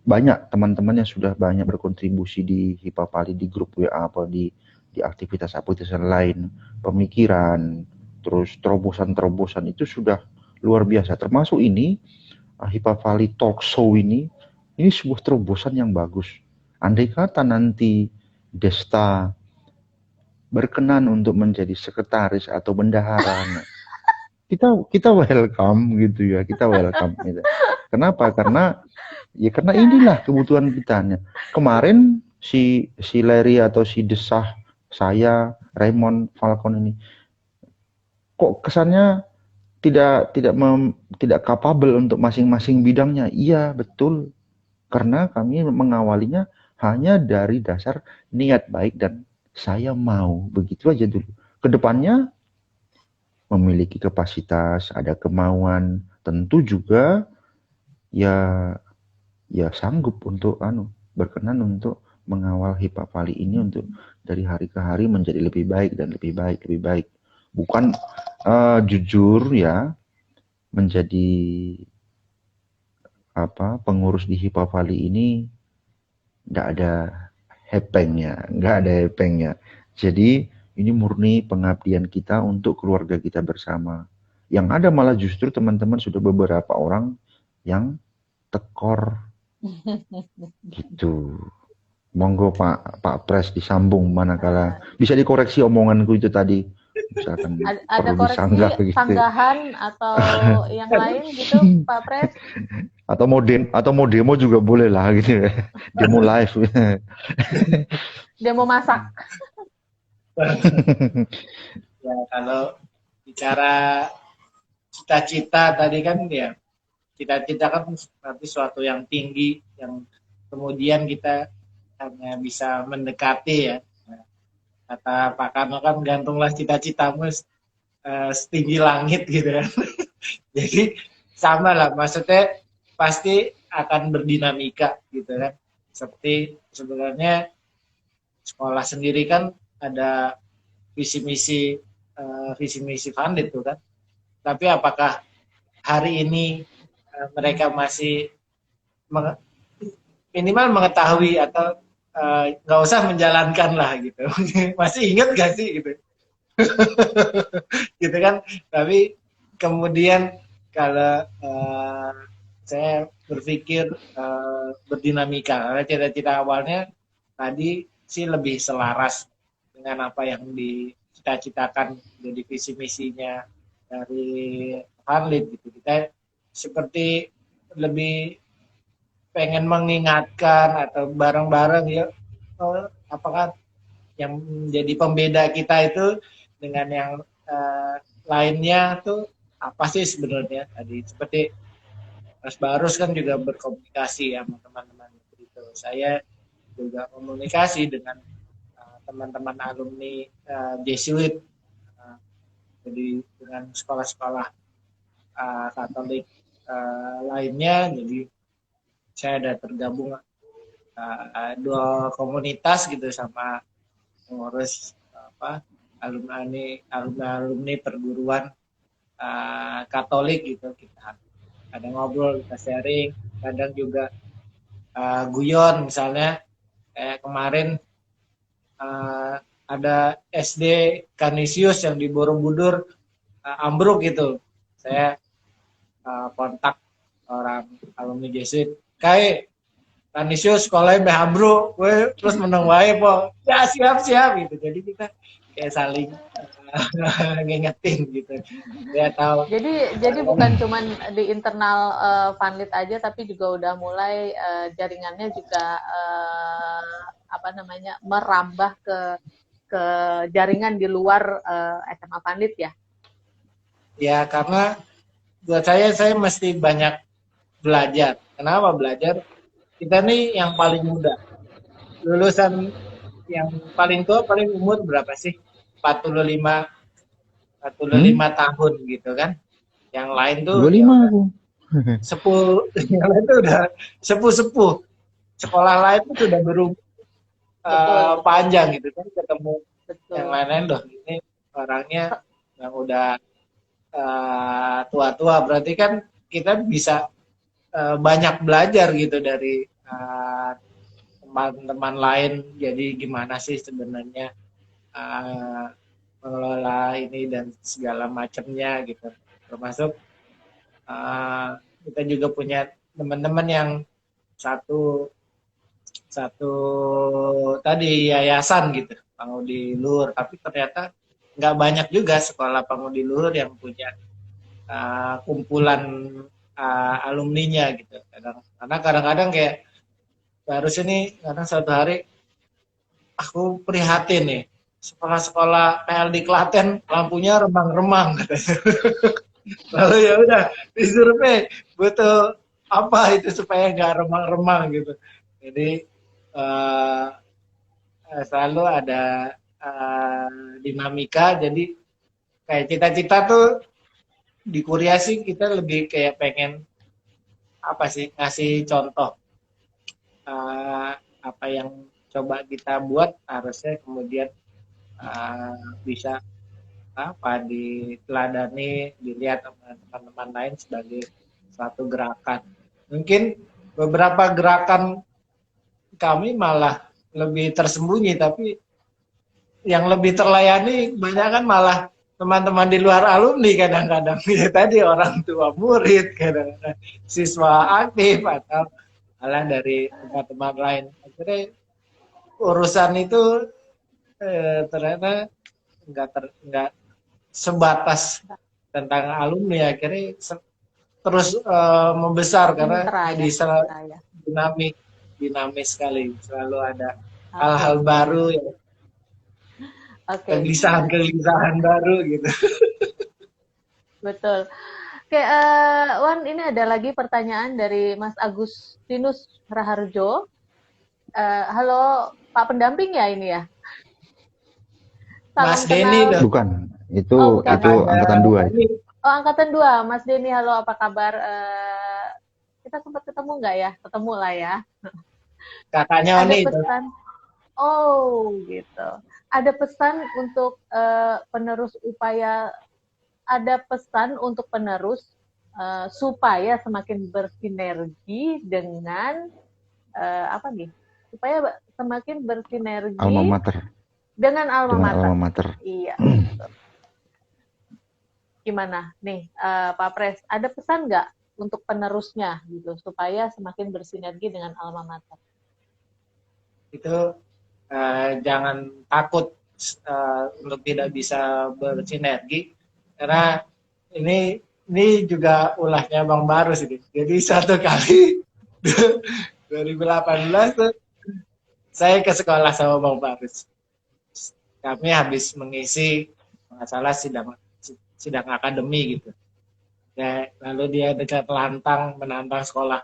Banyak teman-teman yang sudah banyak berkontribusi di Hipapali, di grup WA di aktivitas-aktivitas lain, pemikiran, terus terobosan-terobosan itu sudah luar biasa. Termasuk ini Hipapali Talk Show ini sebuah terobosan yang bagus. Andai kata nanti Desta berkenan untuk menjadi sekretaris atau bendahara, kita welcome gitu ya, kita welcome gitu. Kenapa? Karena inilah kebutuhan kita. Kemarin si Larry atau si Desah, saya, Raymond, Falcon ini kok kesannya tidak capable untuk masing-masing bidangnya. Iya, betul. Karena kami mengawalinya hanya dari dasar niat baik dan saya mau. Begitu aja dulu. Kedepannya memiliki kapasitas, ada kemauan, tentu juga ya sanggup untuk berkenan untuk mengawal Hipapali ini untuk dari hari ke hari menjadi lebih baik dan lebih baik. Bukan jujur ya, menjadi pengurus di Hipapali ini nggak ada hepengnya. Jadi ini murni pengabdian kita untuk keluarga kita bersama. Yang ada malah justru teman-teman sudah beberapa orang yang tekor gitu. Monggo Pak Pres disambung manakala bisa dikoreksi omonganku itu tadi. Misalkan ada perlu disanggah koreksi, begitu. Sanggahan atau yang lain gitu, Pak Pres? Atau mau demo juga boleh lah gitu ya. Demo live. Demo masak. Ya, kalau bicara cita-cita tadi kan ya, cita-cita kan berarti suatu yang tinggi yang kemudian kita hanya bisa mendekati ya. Kata Pak Karno kan gantunglah cita-citamu setinggi langit gitu kan. Jadi sama lah, maksudnya pasti akan berdinamika gitu kan. Seperti sebenarnya sekolah sendiri kan ada visi misi Fundit tuh kan. Tapi apakah hari ini mereka masih minimal mengetahui atau nggak usah menjalankan lah gitu. Masih ingat gak sih gitu? Gitu kan. Tapi kemudian kalau saya berpikir berdinamika, karena cita-cita awalnya tadi sih lebih selaras dengan apa yang dicita-citakan jadi visi misinya dari Harlid gitu. Kita seperti lebih pengen mengingatkan atau bareng-bareng ya, apakah yang menjadi pembeda kita itu dengan yang lainnya tuh apa sih sebenarnya tadi. Seperti Mas Barus kan juga berkomunikasi ya sama teman-teman itu. Saya juga komunikasi dengan teman-teman alumni Jesuit, jadi dengan sekolah-sekolah Katolik lainnya. Jadi saya ada tergabung dua komunitas gitu sama pengurus alumni perguruan Katolik gitu. Kita ada ngobrol, kita sharing, kadang juga guyon misalnya kayak kemarin ada SD Canisius yang di Borobudur ambruk gitu. Saya kontak orang alumni Jesuit, kayak Canisius sekolahnya be ambruk, gue terus menang wae po. Ya siap gitu. Jadi kita kayak saling ngingetin gitu. Dia tahu. Jadi bukan cuman di internal Fundit aja, tapi juga udah mulai jaringannya juga merambah ke jaringan di luar SMA Fundit ya. Ya, karena buat saya mesti banyak belajar. Kenapa belajar? Kita nih yang paling muda. Lulusan yang paling tua paling umur berapa sih? 45 tahun gitu kan. Yang lain tuh ya 25 udah aku. yang lain tuh udah sepuh-sepuh. Sekolah lain tuh sudah Betul, panjang gitu kan, ketemu yang betul. lain-lain loh. Ini orangnya yang udah tua-tua, berarti kan kita bisa banyak belajar gitu dari teman-teman lain. Jadi gimana sih sebenarnya uh, mengelola ini dan segala macamnya gitu. Termasuk kita juga punya teman-teman yang satu satu tadi yayasan gitu, pangudi luhur, tapi ternyata nggak banyak juga sekolah pangudi luhur yang punya kumpulan alumninya gitu. Karena kadang-kadang kayak baru ini, kadang suatu hari aku prihatin nih, sekolah-sekolah PL di Klaten lampunya remang-remang katanya. Lalu ya udah disurvei butuh apa itu supaya nggak remang-remang gitu. Jadi selalu ada dinamika. Jadi kayak cita-cita tuh di Kuria sih kita lebih kayak pengen apa sih, ngasih contoh apa yang coba kita buat harusnya kemudian bisa apa diteladani, dilihat teman-teman lain sebagai suatu gerakan. Mungkin beberapa gerakan kami malah lebih tersembunyi, tapi yang lebih terlayani banyak kan malah teman-teman di luar alumni kadang-kadang. Ya tadi orang tua murid, kadang-kadang siswa aktif atau malah dari teman-teman lain. Akhirnya urusan itu ternyata nggak sebatas tentang alumni, akhirnya terus membesar karena Mitra ya, jadi mitra ya. dinamis sekali, selalu ada Oke, hal-hal baru ya, oke, kegelisahan baru gitu. betul. Oke, Wan, ini ada lagi pertanyaan dari Mas Agustinus Raharjo. Halo, Pak pendamping ya ini ya? Mas Salam Denny kenal. tuh Bukan, itu Oh, bukan. itu kakaknya angkatan 2 itu. ini, Oh, angkatan 2. Mas Denny, halo, apa kabar? Kita sempat ketemu nggak ya? Ketemu lah ya. kakaknya Ada Oni itu. pesan. Oh, gitu. Ada pesan untuk penerus upaya, ada pesan untuk penerus supaya semakin bersinergi dengan apa nih? Supaya semakin Alma bersinergi mater, dengan alma dengan mater. alma mater. Iya. Gimana nih, Pak Pres? Ada pesan nggak untuk penerusnya gitu supaya semakin bersinergi dengan alma mater? Itu jangan takut untuk tidak bisa bersinergi, karena ini juga ulahnya Bang Barus ini. Jadi satu kali 2018 tuh saya ke sekolah sama Bang Barus. Kami habis mengisi nggak salah sidang akademi gitu. Ya, lalu dia dekat lantang menantang sekolah.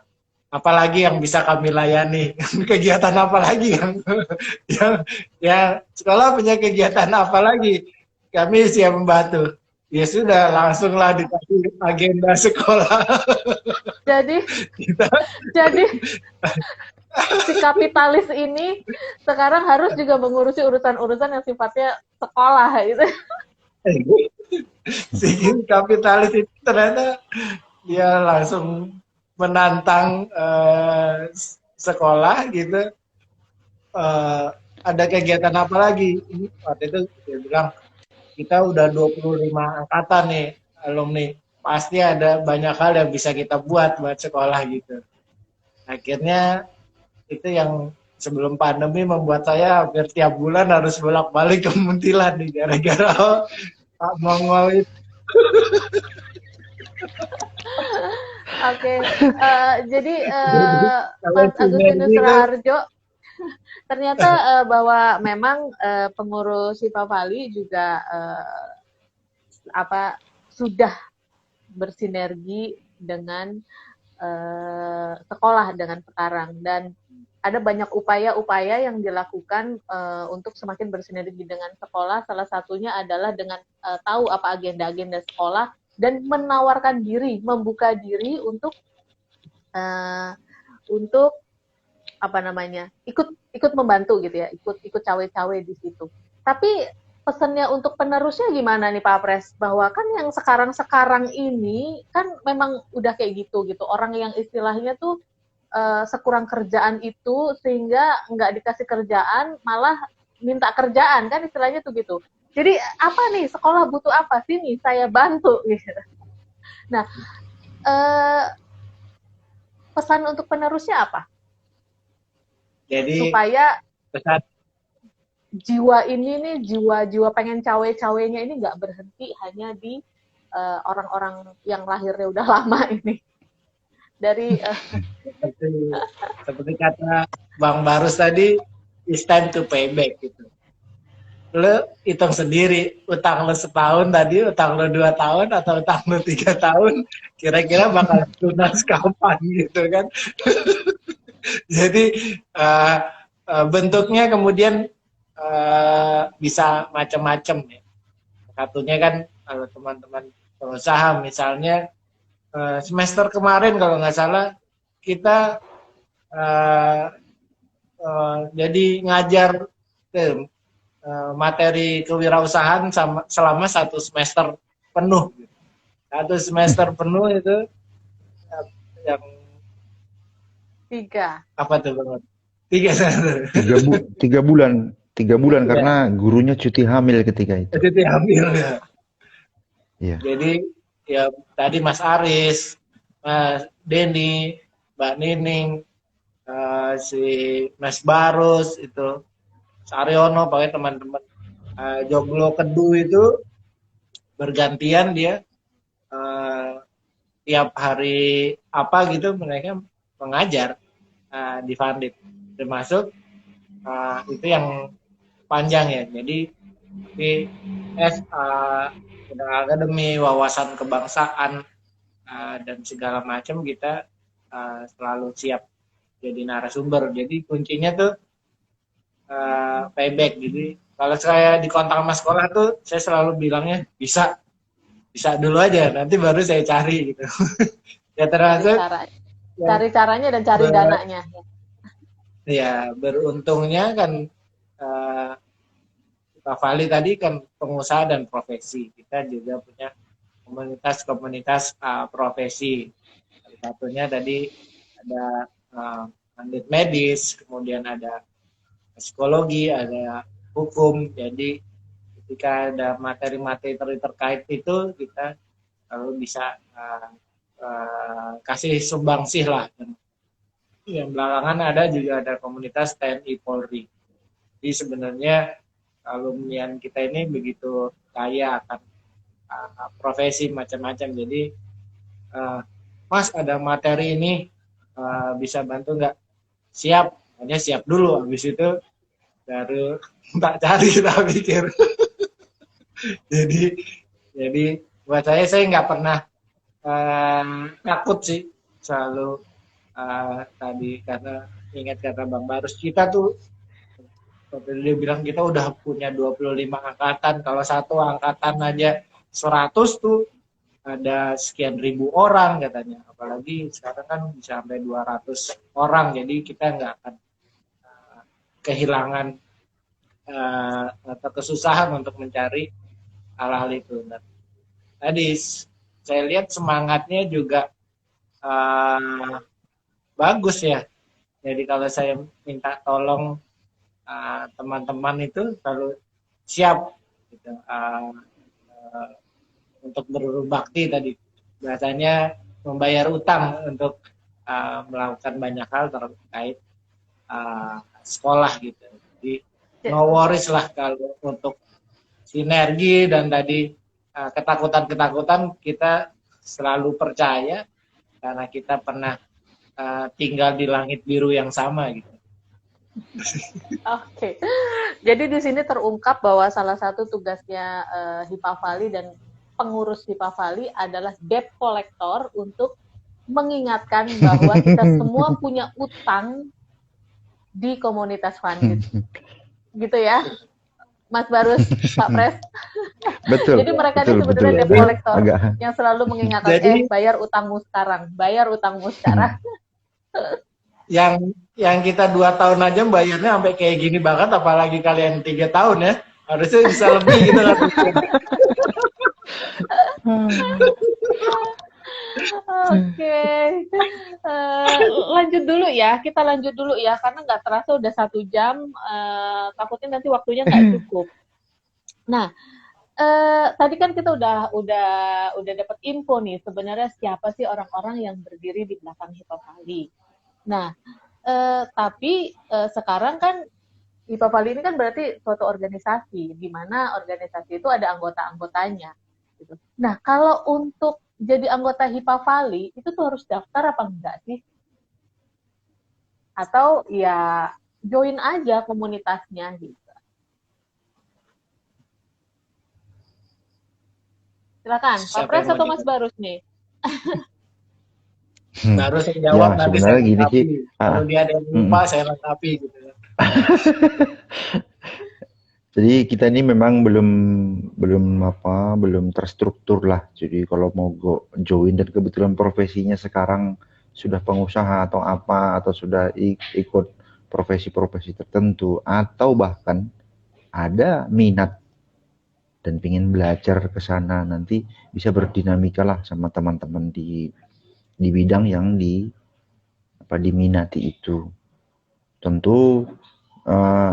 Apalagi yang bisa kami layani? Kegiatan apa lagi yang ya sekolah punya kegiatan apa lagi? Kami siap membantu. Ya sudah, langsunglah dikasih agenda sekolah. Jadi, Kita jadi si kapitalis ini sekarang harus juga mengurusi urusan-urusan yang sifatnya sekolah gitu. si kapitalis itu ternyata dia langsung menantang sekolah gitu. Ada kegiatan apa lagi? Ini waktu itu dia bilang kita udah 25 angkatan nih alumni. Pasti ada banyak hal yang bisa kita buat sekolah gitu. Akhirnya itu yang sebelum pandemi membuat saya hampir tiap bulan harus bolak-balik ke Muntilan nih gara-gara Pak Mongol itu. Oke, jadi Kalau Mas Agustinus sinergi itu Raharjo ternyata bahwa memang pengurus Sipavali juga apa sudah bersinergi dengan sekolah dengan sekarang, dan ada banyak upaya-upaya yang dilakukan untuk semakin bersinergi dengan sekolah. Salah satunya adalah dengan tahu apa agenda-agenda sekolah dan menawarkan diri, membuka diri uh, untuk apa namanya, ikut membantu gitu ya, ikut cawe-cawe di situ. Tapi pesannya untuk penerusnya gimana nih Pak Pres? Bahwa kan yang sekarang ini kan memang udah kayak gitu. Orang yang istilahnya tuh sekurang kerjaan itu sehingga nggak dikasih kerjaan malah minta kerjaan kan istilahnya tuh gitu. Jadi apa nih sekolah butuh apa sih nih saya bantu gitu. Nah pesan untuk penerusnya apa? Jadi Supaya pesan jiwa ini nih jiwa pengen cawe-cawenya ini nggak berhenti hanya di orang-orang yang lahirnya udah lama ini. Dari seperti kata Bang Barus tadi, it's time to pay back gitu. Lo hitung sendiri, utang lo setahun tadi, utang lo 2 tahun, atau utang lo 3 tahun, kira-kira bakal lunas kapan gitu kan. Jadi bentuknya kemudian bisa macam-macam ya. Satunya kan kalau teman-teman pengusaha misalnya semester kemarin kalau nggak salah kita jadi ngajar materi kewirausahaan selama 1 semester penuh. 1 semester penuh itu yang 3. apa tuh Bang? 3 bulan Ya. karena gurunya cuti hamil ketika itu. Jadi diambil ya. Iya. Jadi ya tadi Mas Aris, Mas Denny, Mbak Nining, si Mas Barus itu, Saryono, pakai teman-teman Joglo Kedu itu bergantian dia tiap hari apa gitu mereka mengajar di Vandit, termasuk itu yang panjang ya. Jadi di akademi wawasan kebangsaan dan segala macam kita selalu siap jadi narasumber. Jadi kuncinya tuh payback. Jadi kalau saya dikontak sama sekolah tuh saya selalu bilangnya bisa dulu aja, nanti baru saya cari gitu. Ya termasuk cari caranya dan cari dananya. Ya beruntungnya kan Pak Fali tadi kan pengusaha dan profesi. Kita juga punya komunitas-komunitas profesi. Salah satunya tadi ada Pandit medis, kemudian ada psikologi, ada hukum. Jadi ketika ada materi-materi terkait itu kita selalu bisa kasih sumbangsih lah. Dan yang belakangan ada juga ada komunitas TNI Polri. Jadi sebenarnya alumnian kita ini begitu kaya akan profesi macam-macam. Jadi Mas ada materi ini bisa bantu nggak? Siap, hanya siap dulu. Habis itu baru tak cari kita pikir. jadi buat saya nggak pernah takut sih, selalu tadi karena ingat kata Bang Barus, kita tuh dia bilang kita udah punya 25 angkatan, kalau satu angkatan aja 100 tuh ada sekian ribu orang katanya, apalagi sekarang kan bisa sampai 200 orang, jadi kita nggak akan kehilangan atau kesusahan untuk mencari hal-hal itu. Dan tadi saya lihat semangatnya juga bagus ya. Jadi kalau saya minta tolong teman-teman itu selalu siap gitu, untuk berbakti tadi. Biasanya membayar utang untuk melakukan banyak hal terkait sekolah gitu. Jadi no worries lah kalau untuk sinergi dan tadi ketakutan-ketakutan kita selalu percaya karena kita pernah tinggal di langit biru yang sama gitu. Oke. Jadi di sini terungkap bahwa salah satu tugasnya Hipavali dan pengurus Hipavali adalah debt collector untuk mengingatkan bahwa kita semua punya utang di komunitas Fundit. Gitu ya, Mas Barus, Pak Pres. Betul, Jadi mereka betul, ini betul. sebenarnya debt Jadi collector agak yang selalu mengingatkan, Jadi bayar utangmu sekarang, bayar utangmu sekarang. yang kita 2 tahun aja bayarnya sampai kayak gini banget, apalagi kalian 3 tahun ya. Harusnya bisa lebih gitu lah. Oke, lanjut dulu ya. Kita lanjut dulu ya, karena nggak terasa udah 1 jam. Takutnya nanti waktunya nggak cukup. Nah, tadi kan kita udah dapat info nih. Sebenarnya siapa sih orang-orang yang berdiri di belakang Hipavali? Nah, tapi sekarang kan Hipavali ini kan berarti suatu organisasi, di mana organisasi itu ada anggota-anggotanya. Gitu. Nah, kalau untuk jadi anggota Hipavali, itu tuh harus daftar apa enggak sih? Atau ya join aja komunitasnya gitu. Silakan, Pak Siapa Pres yang mau atau Mas dijawab? Barus nih? Baru saya ya jawab, nanti saya sebenarnya gini Ki. lengkapi. Kalau dia ada yang lupa, saya lengkapi gitu. Jadi kita ini memang belum terstruktur lah. Jadi kalau mau join dan kebetulan profesinya sekarang sudah pengusaha atau apa, atau sudah ikut profesi-profesi tertentu, atau bahkan ada minat dan ingin belajar ke sana, nanti bisa berdinamika lah sama teman-teman di bidang yang diminati itu. Tentu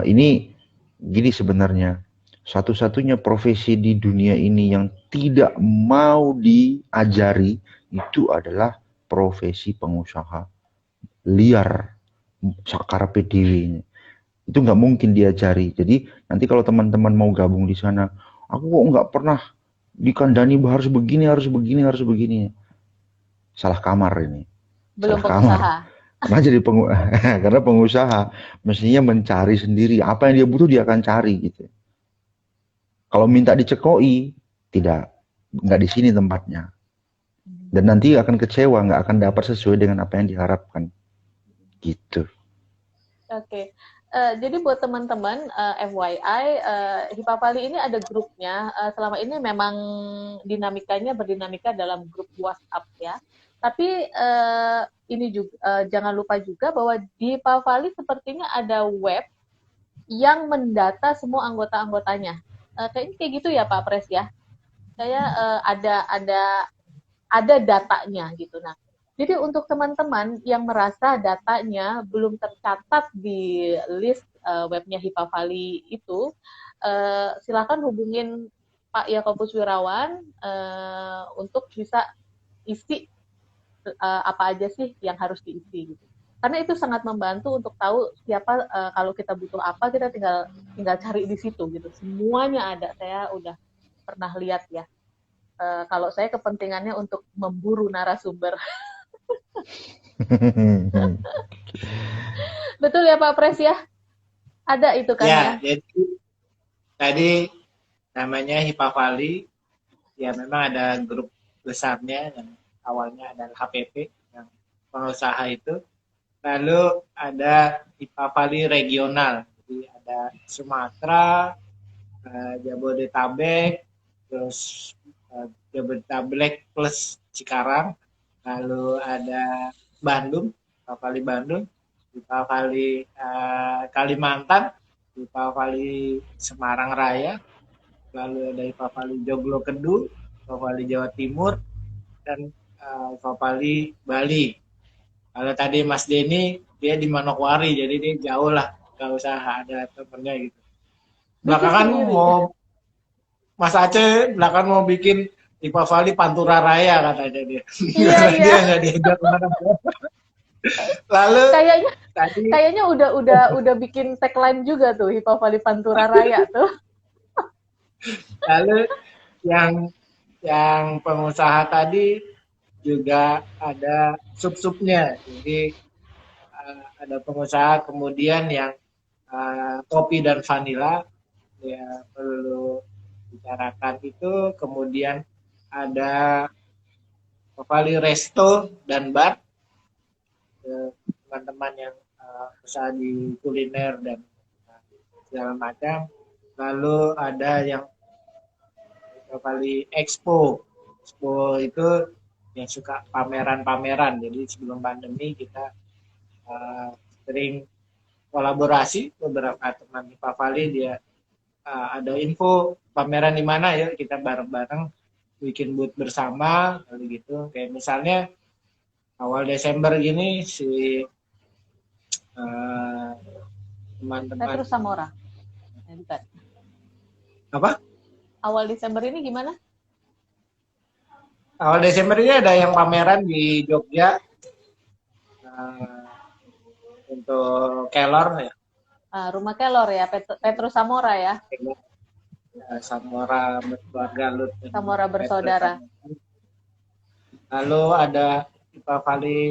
ini gini sebenarnya, satu-satunya profesi di dunia ini yang tidak mau diajari itu adalah profesi pengusaha liar, sakar PDW. Itu nggak mungkin diajari. Jadi nanti kalau teman-teman mau gabung di sana, aku kok nggak pernah dikandani harus begini, harus begini, harus begini. Salah kamar ini. Belum Salah kamar. pengusaha. Karena karena pengusaha mestinya mencari sendiri apa yang dia butuh, dia akan cari gitu. Kalau minta dicekoi, nggak di sini tempatnya. Dan nanti akan kecewa, nggak akan dapat sesuai dengan apa yang diharapkan. Gitu. Oke. Jadi buat teman-teman FYI, Hipavali ini ada grupnya. Selama ini memang berdinamika dalam grup WhatsApp ya. Tapi ini juga jangan lupa juga bahwa di Hipavali sepertinya ada web yang mendata semua anggota-anggotanya. Kayaknya kayak gitu ya Pak Pres ya. Saya ada datanya gitu. Nah, jadi untuk teman-teman yang merasa datanya belum tercatat di list webnya Hipavali itu, silakan hubungin Pak Yakobus Wirawan untuk bisa isi apa aja sih yang harus diisi gitu. Karena itu sangat membantu untuk tahu siapa kalau kita butuh apa, kita tinggal cari di situ gitu. Semuanya ada. Saya udah pernah lihat ya. Kalau saya kepentingannya untuk memburu narasumber. Betul ya Pak Pres ya? Ada itu kan ya? Jadi tadi namanya Hipavali, ya memang ada grup besarnya yang awalnya adalah HPP, yang pengusaha itu. Lalu ada Hipavali regional, jadi ada Sumatera, Jabodetabek, terus Jabodetabek plus Cikarang, lalu ada Bandung, Hipavali Bandung, Hipavali Kalimantan, Hipavali Semarang Raya, lalu ada Hipavali Joglo Kedu, Hipavali Jawa Timur, dan Hipavali Bali. Kalau tadi Mas Denny, dia di Manokwari, jadi dia jauh lah, gak usah ada temennya gitu. Belakangan mau Mas Aceh belakang mau bikin Hipavali Pantura Raya katanya dia. Iya, iya. Dia nggak diajak kemana-mana. Lalu kayaknya udah bikin tagline juga tuh Hipavali Pantura Raya tuh. Lalu yang pengusaha tadi juga ada sub-subnya. Jadi ada pengusaha kemudian yang kopi dan vanila, ya perlu bicarakan itu. Kemudian ada Hipavali Resto dan Bar, teman-teman yang usaha di kuliner dan segala macam. Lalu ada yang kali Expo. Expo itu yang suka pameran-pameran. Jadi sebelum pandemi kita sering kolaborasi, beberapa teman di Pak Fali dia ada info pameran di mana ya, kita bareng-bareng bikin booth bersama gitu. Kayak misalnya awal Desember gini si teman-teman Petrus Samora. Bukan. apa? Awal Desember ini gimana? Awal Desember ini ada yang pameran di Jogja untuk Kelor ya. Rumah Kelor ya, Petrus Samora ya. Samora keluarga Lut. Samora bersaudara. Lalu ada Pak Fali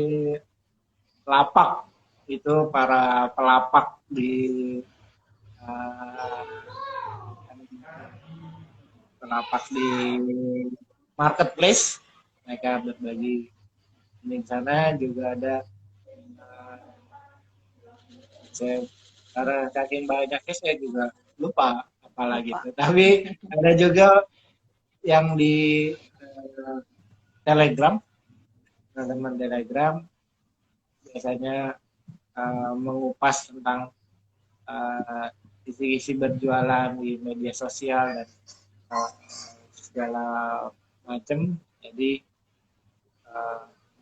Lapak, itu para pelapak di marketplace, mereka berbagi di sana. Juga ada karena saking banyaknya saya juga lupa apalagi itu. Tapi ada juga yang di Telegram, teman-teman Telegram biasanya mengupas tentang isi-isi berjualan di media sosial dan segala macam. Jadi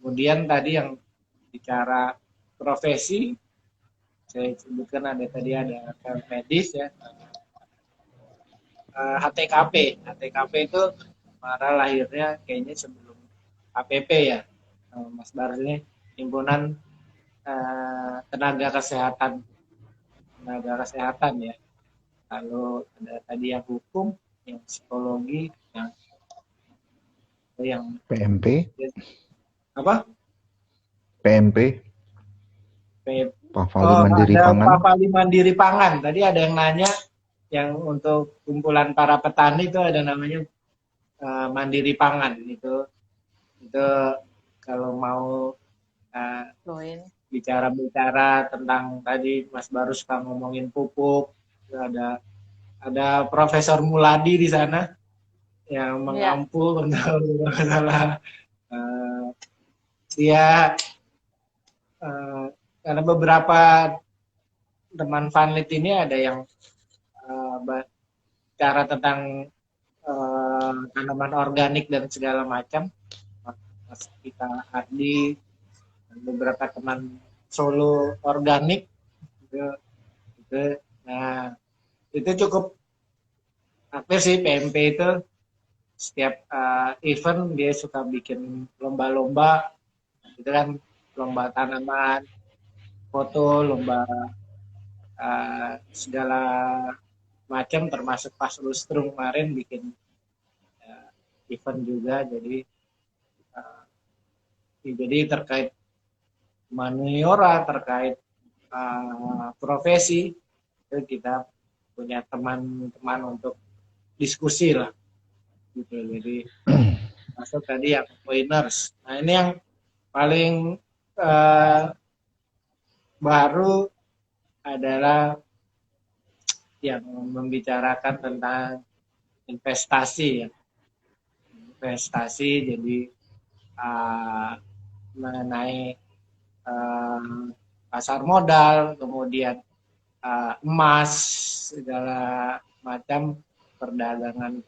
kemudian tadi yang bicara profesi, saya sebutkan tadi ada medis ya, HTKP. HTKP itu para lahirnya kayaknya sebelum KPP ya, Mas Bar, ini himpunan tenaga kesehatan ya. Lalu ada tadi yang hukum, yang psikologi, yang PMP, apa? PMP, Pak Fali Mandiri ada Pangan. Pak Fali Mandiri Pangan. Tadi ada yang nanya, yang untuk kumpulan para petani itu ada namanya Mandiri Pangan. Itu kalau mau bicara tentang tadi Mas Baru suka ngomongin pupuk, ada Profesor Muladi di sana yang mengampu untuk masalah dia karena beberapa teman Fanlit ini ada yang bicara tentang tanaman organik dan segala macam. Mas kita Ardi dan beberapa teman Solo organik gitu. Nah, itu cukup aktif sih PMP itu. Setiap event dia suka bikin lomba-lomba, itu kan, lomba tanaman, foto, lomba segala macam, termasuk pas lustrum kemarin bikin event juga. Jadi terkait maniora, terkait profesi, itu kita punya teman-teman untuk diskusi lah gitu. Jadi masuk tadi yang pointers. Nah, ini yang paling baru adalah yang membicarakan tentang investasi ya. Investasi, jadi mengenai pasar modal, kemudian emas, segala macam perdagangan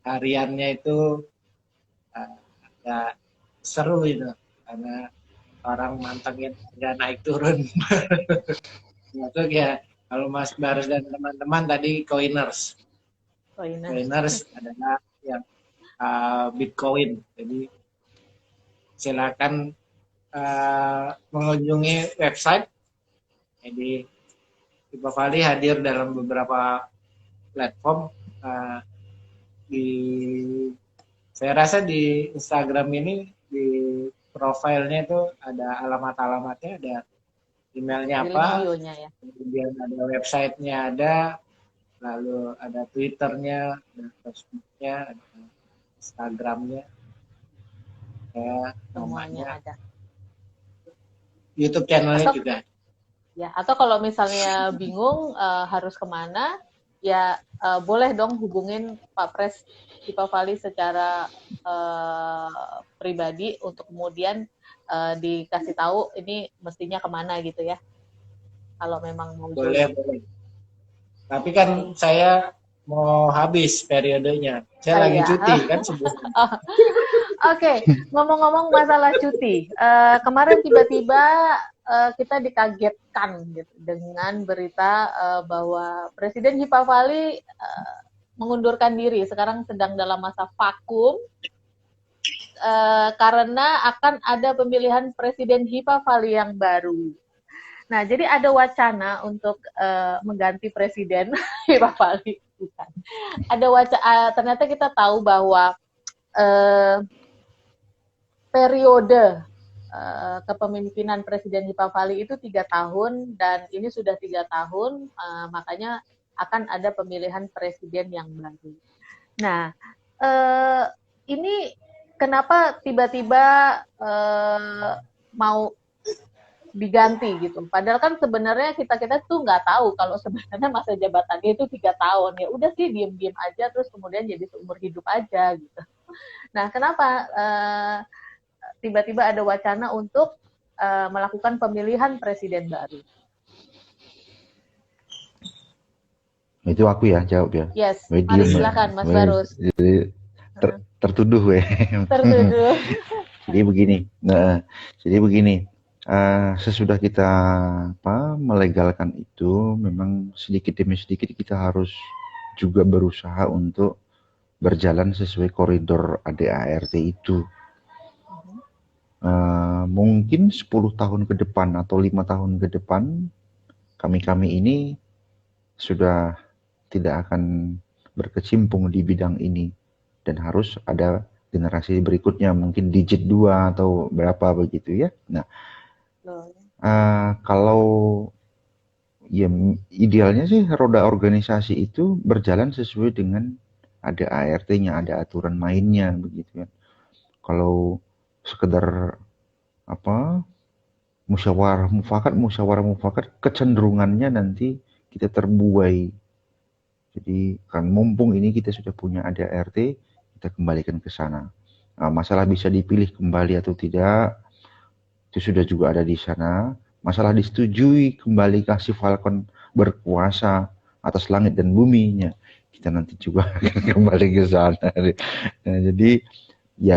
hariannya itu agak seru itu, karena orang mantengin nggak naik turun. Masuk ya, kalau Mas Baris dan teman-teman tadi coiners adalah yang Bitcoin. Jadi silakan mengunjungi website. Jadi Pak Fali hadir dalam beberapa platform. Saya rasa di Instagram ini di profilnya itu ada alamat-alamatnya, ada emailnya apa, ya. Kemudian ada websitenya, ada, lalu ada Twitternya, ada Facebooknya, ada Instagramnya, ya, Semuanya ada. YouTube channelnya Atau juga. ya, atau kalau misalnya bingung harus kemana, ya boleh dong hubungin Pak Pres Hipavali secara pribadi untuk kemudian dikasih tahu ini mestinya kemana gitu ya. Kalau memang mau Boleh, join. boleh. Tapi kan saya mau habis periodenya. Saya lagi Iya. cuti kan sebulan. Oke, ngomong-ngomong masalah cuti, kemarin tiba-tiba kita dikagetkan gitu dengan berita bahwa Presiden Hipavali mengundurkan diri, sekarang sedang dalam masa vakum karena akan ada pemilihan Presiden Hipavali yang baru. Nah, jadi ada wacana untuk mengganti Presiden Hipavali. Bukan. Ada wacana, ternyata kita tahu bahwa periode kepemimpinan Presiden Hipavali itu 3 tahun dan ini sudah 3 tahun, makanya akan ada pemilihan presiden yang baru. Nah, ini kenapa tiba-tiba mau diganti gitu? Padahal kan sebenarnya kita tuh nggak tahu kalau sebenarnya masa jabatannya itu 3 tahun. Ya udah sih diem-diem aja terus kemudian jadi seumur hidup aja gitu. Nah, kenapa tiba-tiba ada wacana untuk melakukan pemilihan presiden baru? Itu aku ya jawab ya. Yes, Medium. mari silakan Mas Barus. Jadi tertuduh weh. Tertuduh. Jadi begini. Sesudah kita melegalkan itu, memang sedikit demi sedikit kita harus juga berusaha untuk berjalan sesuai koridor ADART itu. Mungkin 10 tahun ke depan atau 5 tahun ke depan kami ini sudah tidak akan berkecimpung di bidang ini dan harus ada generasi berikutnya, mungkin digit 2 atau berapa begitu ya. Nah, kalau ya idealnya sih roda organisasi itu berjalan sesuai dengan ada ART-nya, ada aturan mainnya begitu ya. Kalau sekedar musyawarah mufakat kecenderungannya nanti kita terbuai. Jadi kan mumpung ini kita sudah punya ada ART, kita kembalikan ke sana. Nah, masalah bisa dipilih kembali atau tidak itu sudah juga ada di sana. Masalah disetujui kembali kasih Falcon berkuasa atas langit dan buminya, kita nanti juga akan kembali ke sana. Nah, jadi ya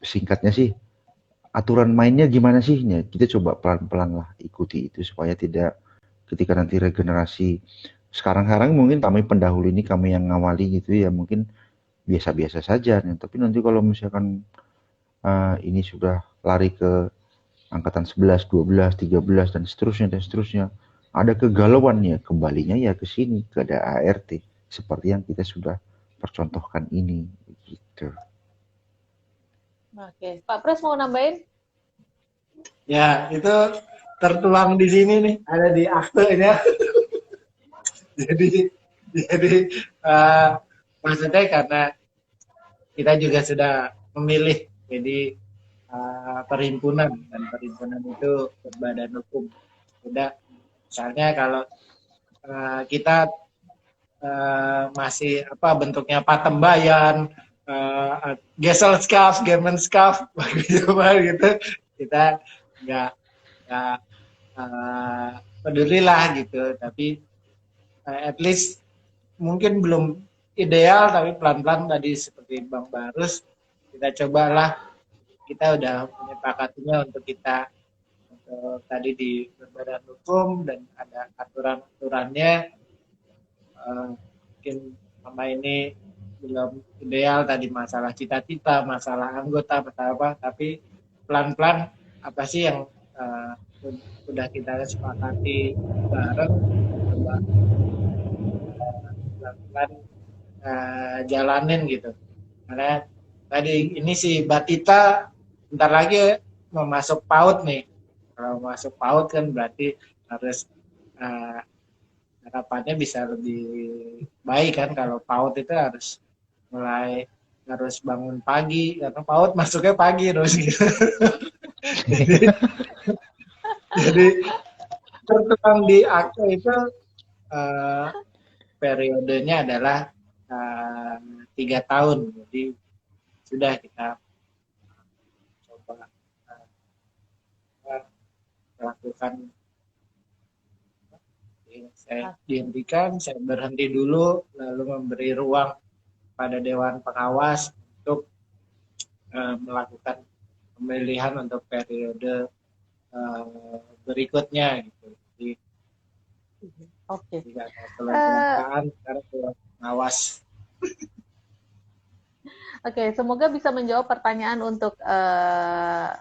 singkatnya sih, aturan mainnya gimana sih? Ya, kita coba pelan-pelan lah ikuti itu supaya tidak ketika nanti regenerasi sekarang mungkin kami pendahulu ini kami yang ngawali gitu ya, mungkin biasa-biasa saja. Tapi nanti kalau misalkan ini sudah lari ke angkatan 11, 12, 13 dan seterusnya ada kegalauan ya, kembalinya ya ke sini ke ART seperti yang kita sudah percontohkan ini gitu. Oke, Pak Pres mau nambahin? Ya, itu tertuang di sini nih, ada di aktenya. jadi maksudnya karena kita juga sudah memilih jadi perhimpunan, dan perhimpunan itu berbadan hukum. Sudah, misalnya kalau kita masih bentuknya patembayan, Gesellschaft, Gemeinschaft, gitu, kita nggak peduli lah gitu. Tapi at least mungkin belum ideal, tapi pelan-pelan tadi seperti Bang Barus, kita cobalah, kita udah menyepakatinya untuk kita tadi di berbadan hukum dan ada aturan-aturannya. Mungkin sama ini belum ideal tadi masalah cita-cita, masalah anggota, masalah apa, tapi pelan-pelan apa sih yang udah kita sepakati bareng, coba pelan-pelan jalanin gitu. Karena tadi ini si Batita bentar lagi mau masuk PAUD nih. Kalau masuk PAUD kan berarti harus harapannya bisa lebih baik kan. Kalau PAUD itu harus bangun pagi, karena PAUD masuknya pagi terus gitu. Jadi tertuang di akte itu periodenya adalah 3 tahun. Jadi sudah kita coba melakukan, saya dihentikan, saya berhenti dulu, lalu memberi ruang pada Dewan Pengawas untuk melakukan pemilihan untuk periode berikutnya gitu. Jadi Oke. tidak ada kelangkaan sekarang Dewan Pengawas. Oke, semoga bisa menjawab pertanyaan untuk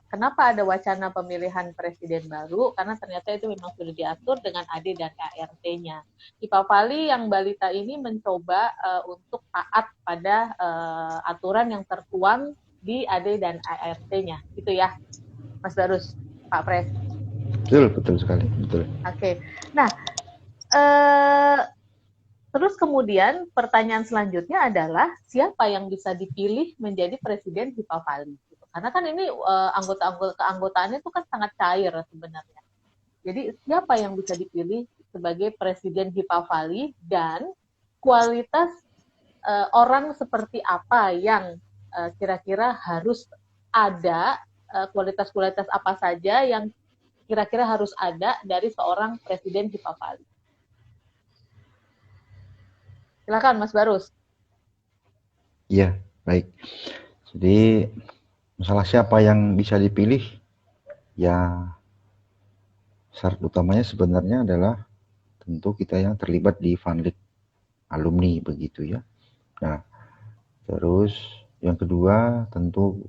kenapa ada wacana pemilihan presiden baru, karena ternyata itu memang sudah diatur dengan AD dan ART-nya. Di Papali yang balita ini mencoba untuk taat pada aturan yang tertuang di AD dan ART-nya, gitu ya, Mas Darus, Pak Pres. Betul sekali, betul. Oke, nah terus kemudian pertanyaan selanjutnya adalah siapa yang bisa dipilih menjadi presiden Hipavali? Karena kan ini anggota-anggota keanggotaannya itu kan sangat cair sebenarnya. Jadi siapa yang bisa dipilih sebagai presiden Hipavali dan kualitas orang seperti apa yang kira-kira harus ada, kualitas-kualitas apa saja yang kira-kira harus ada dari seorang presiden Hipavali? Silakan Mas Barus. Iya, baik. Jadi masalah siapa yang bisa dipilih, ya syarat utamanya sebenarnya adalah tentu kita yang terlibat di Vanlit alumni begitu ya. Nah, terus yang kedua tentu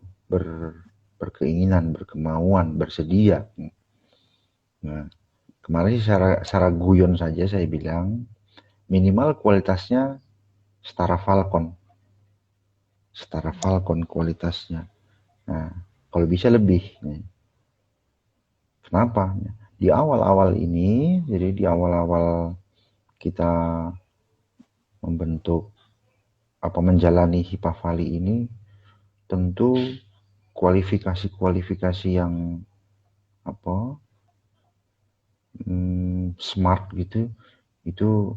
berkeinginan, berkemauan, bersedia. Nah, kemarin secara guyon saja saya bilang minimal kualitasnya setara Falcon kualitasnya. Nah, kalau bisa lebih. Kenapa? Di awal-awal ini, jadi di awal-awal kita membentuk menjalani Hipavali ini, tentu kualifikasi yang smart gitu, itu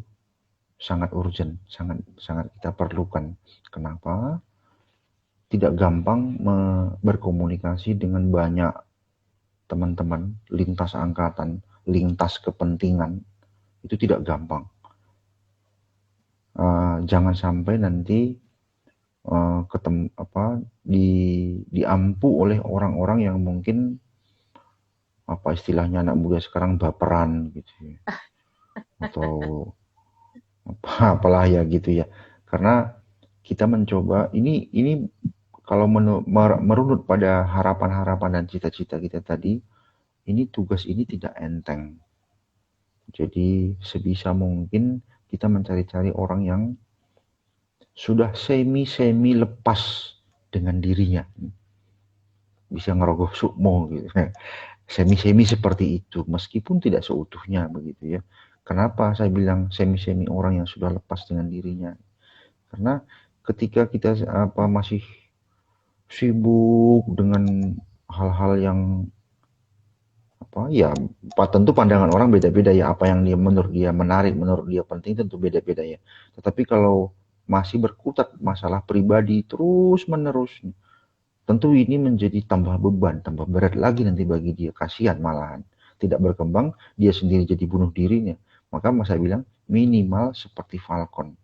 sangat urgent, sangat kita perlukan. Kenapa? Tidak gampang berkomunikasi dengan banyak teman-teman lintas angkatan, lintas kepentingan, itu tidak gampang. Jangan sampai nanti diampu oleh orang-orang yang mungkin istilahnya anak muda sekarang baperan gitu ya. Atau apalah ya gitu ya. Karena kita mencoba ini kalau merunut pada harapan-harapan dan cita-cita kita tadi, ini tugas ini tidak enteng. Jadi sebisa mungkin kita mencari-cari orang yang sudah semi lepas dengan dirinya, bisa ngerogoh sukmo gitu. Semi seperti itu, meskipun tidak seutuhnya begitu ya. Kenapa saya bilang semi orang yang sudah lepas dengan dirinya? Karena ketika kita masih sibuk dengan hal-hal yang tentu pandangan orang beda-beda ya, apa yang menurut dia menarik, menurut dia penting tentu beda-beda ya. Tetapi kalau masih berkutat masalah pribadi terus-menerus, tentu ini menjadi tambah beban, tambah berat lagi nanti bagi dia, kasihan malahan. Tidak berkembang, dia sendiri jadi bunuh dirinya. Maka saya bilang minimal seperti Falcon.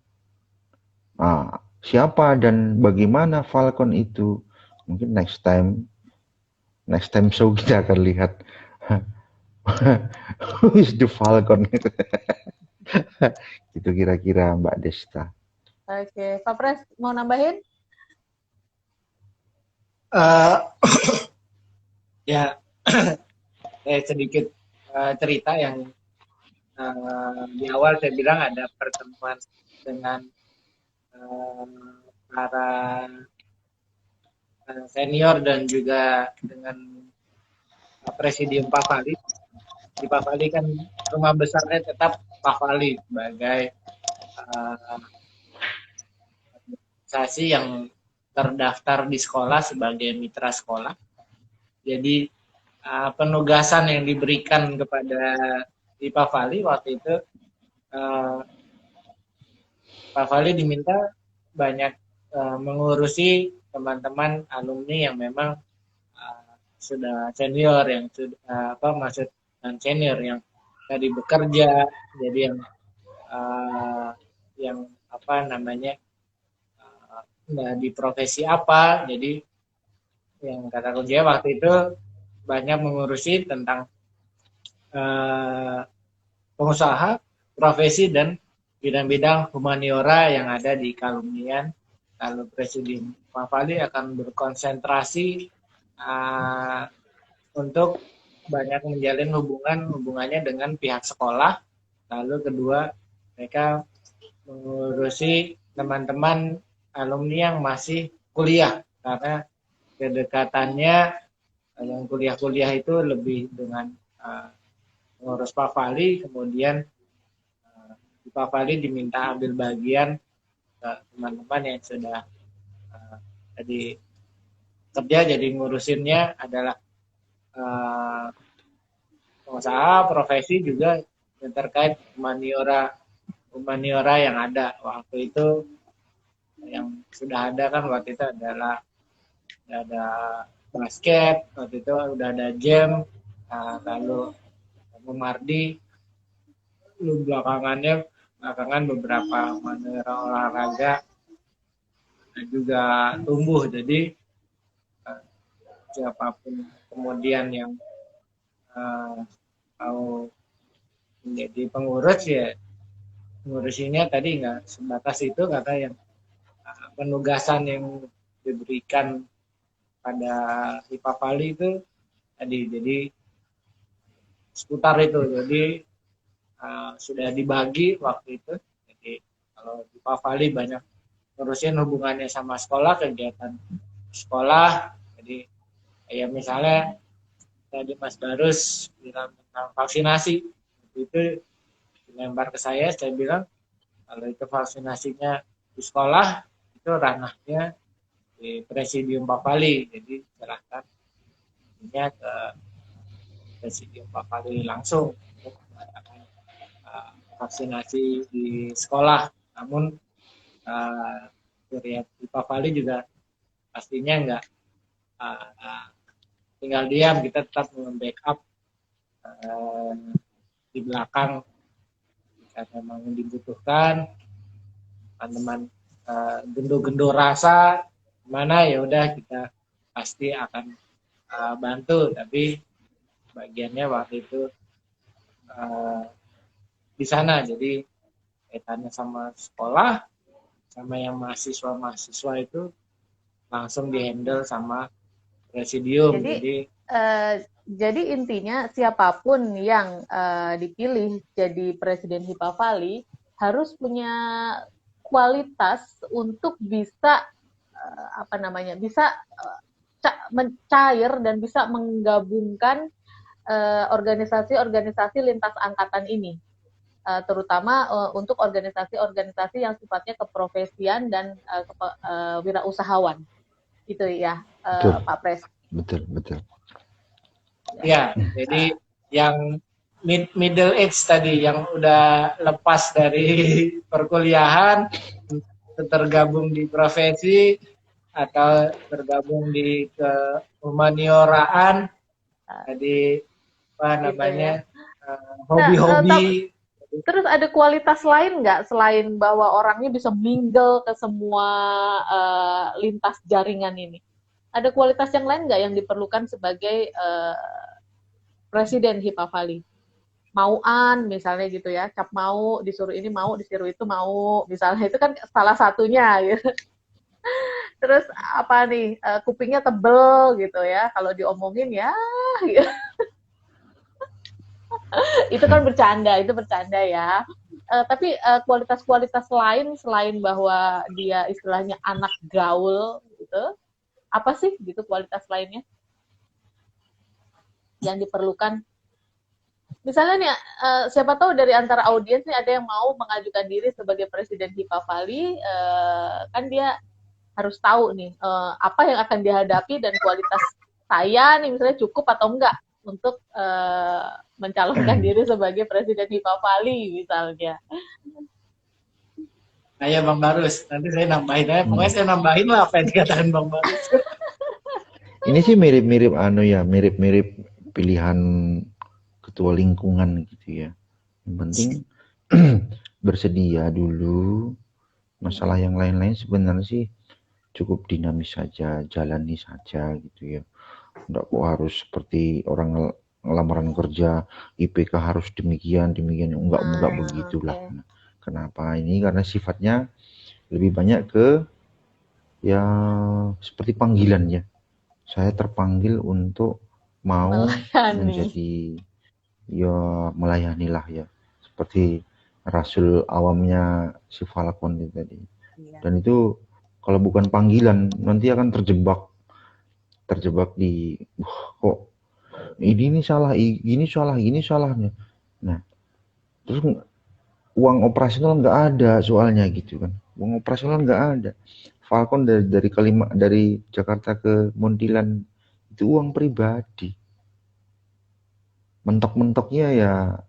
Siapa dan bagaimana Falcon itu? Mungkin next time show kita akan lihat who is the Falcon. Itu kira-kira Mbak Desta. Oke, Pak Pres mau nambahin? Ya, sedikit cerita yang di awal saya bilang ada pertemuan dengan para senior dan juga dengan Presidium Papali. Di Papali kan rumah besarnya tetap Papali sebagai organisasi yang terdaftar di sekolah sebagai mitra sekolah. Jadi penugasan yang diberikan kepada Pak Fali waktu itu, uh, Pak Fali diminta banyak mengurusi teman-teman alumni yang memang sudah senior, yang sudah maksud senior yang tadi bekerja, jadi yang apa namanya di profesi apa, jadi yang kata kerja waktu itu banyak mengurusi tentang pengusaha, profesi, dan bidang-bidang humaniora yang ada di Kalumnian. Lalu Presiden Pak Fali akan berkonsentrasi untuk banyak menjalin hubungannya dengan pihak sekolah. Lalu kedua, mereka mengurusi teman-teman alumni yang masih kuliah, karena kedekatannya yang kuliah-kuliah itu lebih dengan mengurus Pak Fali, kemudian Pak Fali diminta ambil bagian ke teman-teman yang sudah tadi kerja, jadi ngurusinnya adalah pengusaha, profesi, juga yang terkait humaniora yang ada waktu itu. Yang sudah ada kan waktu itu adalah ada basket, waktu itu udah ada jam, lalu Mardi, lu belakangan beberapa humaniora olahraga juga tumbuh. Jadi siapapun kemudian yang mau menjadi pengurus, ya ngurusinnya tadi nggak sebatas itu, karena yang penugasan yang diberikan pada Pak Fali itu tadi, jadi seputar itu. Jadi sudah dibagi waktu itu. Jadi kalau di Pak Fali banyak ngurusin hubungannya sama sekolah, kegiatan sekolah. Jadi kayak misalnya tadi Mas Barus bilang tentang vaksinasi, itu dilempar ke saya bilang kalau itu vaksinasinya di sekolah, itu ranahnya di Presidium Pak Fali, jadi serahkan ini ke Presidium Pak Fali langsung untuk mengadakan vaksinasi di sekolah. Namun di Pak Fali juga pastinya nggak tinggal diam, kita tetap membackup di belakang jika memang dibutuhkan. Teman-teman gendo-gendo rasa mana, ya udah kita pasti akan bantu, tapi bagiannya waktu itu di sana. Jadi kaitannya sama sekolah, sama yang mahasiswa itu langsung dihandle sama Presidium. Jadi intinya siapapun yang dipilih jadi Presiden Hipa Fali harus punya kualitas untuk bisa bisa mencair dan bisa menggabungkan organisasi-organisasi lintas angkatan ini, terutama untuk organisasi-organisasi yang sifatnya keprofesian dan wirausahawan. Gitu ya, Pak Pres. Betul. Ya, jadi yang middle age tadi, yang udah lepas dari perkuliahan, tergabung di profesi atau tergabung di kehumanioraan, jadi apa namanya, hobi-hobi. Terus ada kualitas lain nggak selain bahwa orangnya bisa mingle ke semua lintas jaringan ini? Ada kualitas yang lain nggak yang diperlukan sebagai Presiden Hipa Fali? Mauan misalnya gitu ya, cap mau, disuruh ini mau, disuruh itu mau, misalnya itu kan salah satunya gitu. Terus apa nih, kupingnya tebel gitu ya, kalau diomongin ya gitu. Itu kan bercanda ya. Tapi kualitas-kualitas lain selain bahwa dia istilahnya anak gaul gitu, apa sih gitu kualitas lainnya yang diperlukan? Misalnya nih, siapa tahu dari antara audiens nih ada yang mau mengajukan diri sebagai Presiden Hipa Fali, kan dia harus tahu nih apa yang akan dihadapi dan kualitas saya nih misalnya cukup atau enggak untuk mencalonkan diri sebagai presiden di Papali misalnya. Ayo Bang Barus, nanti saya nambahin aja. Pokoknya saya nambahin lah apa yang dikatakan Bang Barus. Ini sih mirip-mirip mirip-mirip pilihan ketua lingkungan gitu ya. Yang penting bersedia dulu. Masalah yang lain-lain sebenarnya sih cukup dinamis saja, jalani saja gitu ya. Enggak kok harus seperti orang ngelamaran kerja, IPK harus demikian, enggak begitulah. Okay. Kenapa ini? Karena sifatnya lebih banyak ke ya seperti panggilan ya. Saya terpanggil untuk mau menjadi ya melayanilah ya. Seperti Rasul awamnya si Falcon itu tadi. Dan itu kalau bukan panggilan nanti akan terjebak di kok ini salah, gini salahnya. Nah, terus uang operasional nggak ada soalnya gitu kan. Uang operasional nggak ada. Falcon dari Jakarta ke Montilan itu uang pribadi. Mentok-mentoknya ya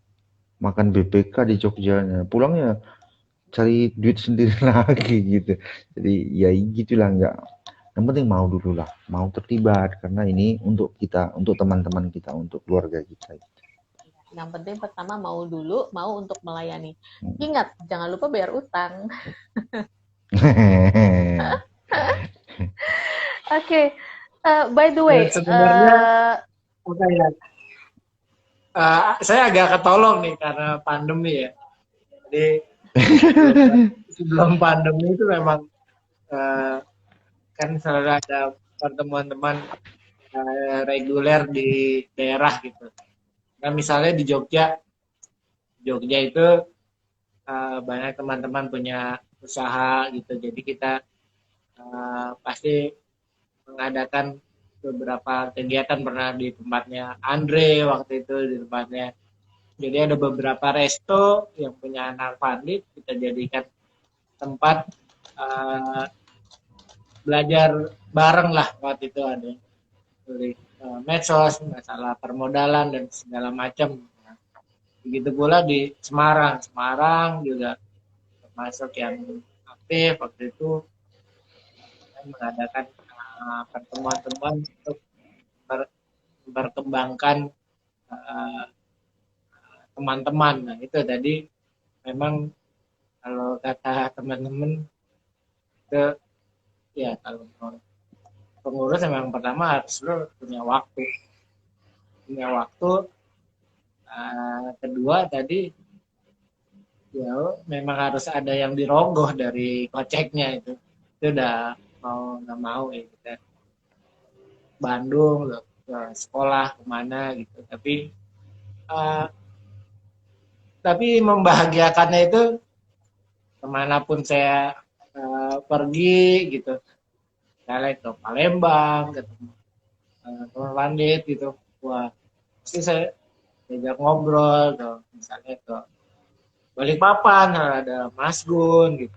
makan BPK di Jogjanya, pulangnya cari duit sendiri lagi gitu. Jadi ya gitulah, nggak, yang penting mau dulu lah, mau terlibat karena ini untuk kita, untuk teman-teman kita, untuk keluarga kita. Yang penting pertama mau dulu, mau untuk melayani. Ingat, jangan lupa bayar utang. Oke, by the way, sebenarnya saya agak ketolong nih karena pandemi ya. Jadi sebelum pandemi itu memang kan selalu ada pertemuan-teman reguler di daerah gitu. Nah misalnya di Jogja itu banyak teman-teman punya usaha gitu. Jadi kita pasti mengadakan beberapa kegiatan, pernah di tempatnya Andre waktu itu, di tempatnya. Jadi ada beberapa resto yang punya anak Fadlit, kita jadikan tempat belajar bareng lah waktu itu, ada dari medsos, masalah permodalan dan segala macam. Nah, begitu pula di Semarang juga termasuk yang aktif waktu itu mengadakan pertemuan-pertemuan untuk berkembangkan teman-teman. Nah itu tadi memang kalau kata teman-teman itu ya, kalau pengurus memang pertama harus punya waktu. Kedua tadi ya memang harus ada yang dirogoh dari koceknya itu udah mau nggak mau ya, kita Bandung loh, ke sekolah kemana gitu, tapi membahagiakannya itu kemanapun saya pergi gitu, saya ke Palembang ketemu teman Pandit gitu, wah pasti saya diajak ngobrol tuh, misalnya ke Balikpapan ada Mas Gun gitu,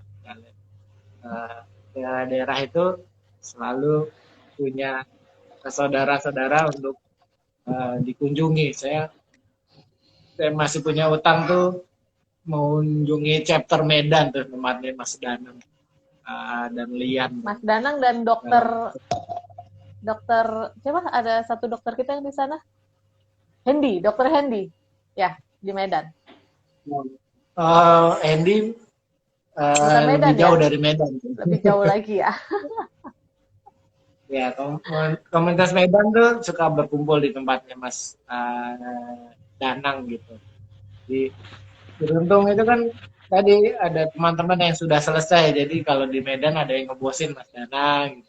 daerah itu selalu punya saudara-saudara untuk dikunjungi. Saya masih punya utang tuh mengunjungi chapter Medan tuh, tempatnya Mas Danang dan Lian. Mas Danang dan dokter siapa? Ada satu dokter kita yang di sana, dokter Hendy, ya di Medan. Hendy Medan, lebih jauh dari Medan. Lebih jauh lagi ya. Ya, komunitas Medan tuh suka berkumpul di tempatnya Mas Danang gitu. Di beruntung itu kan tadi ada teman-teman yang sudah selesai, jadi kalau di Medan ada yang ngebosin Mas Danang,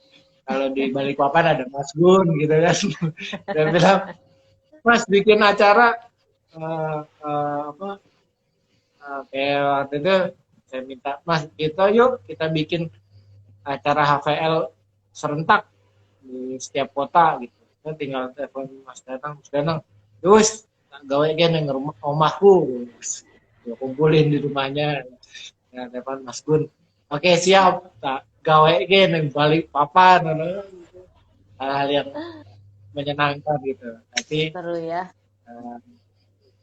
kalau di Balikpapan ada Mas Gun gitu kan. Dia bilang, Mas bikin acara kayak waktu itu saya minta, Mas kita bikin acara HVL serentak di setiap kota gitu. Saya tinggal telepon Mas Danang, terus gawe yang rumah omahku, gue kumpulin di rumahnya, ya, telepon Mas Gun, oke siap, tak gawe yang Balikpapan, hal-hal yang menyenangkan gitu. pasti. seru ya.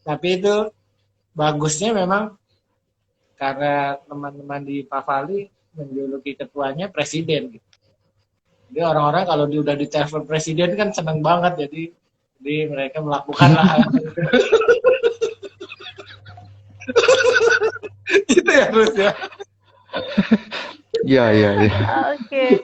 Tapi itu bagusnya memang karena teman-teman di Pavali menjuluki ketuanya presiden gitu. Jadi orang-orang kalau dia udah ditelepon presiden kan seneng banget, jadi mereka melakukan hal itu ya terus ya. Ya, ya, ya. Oke.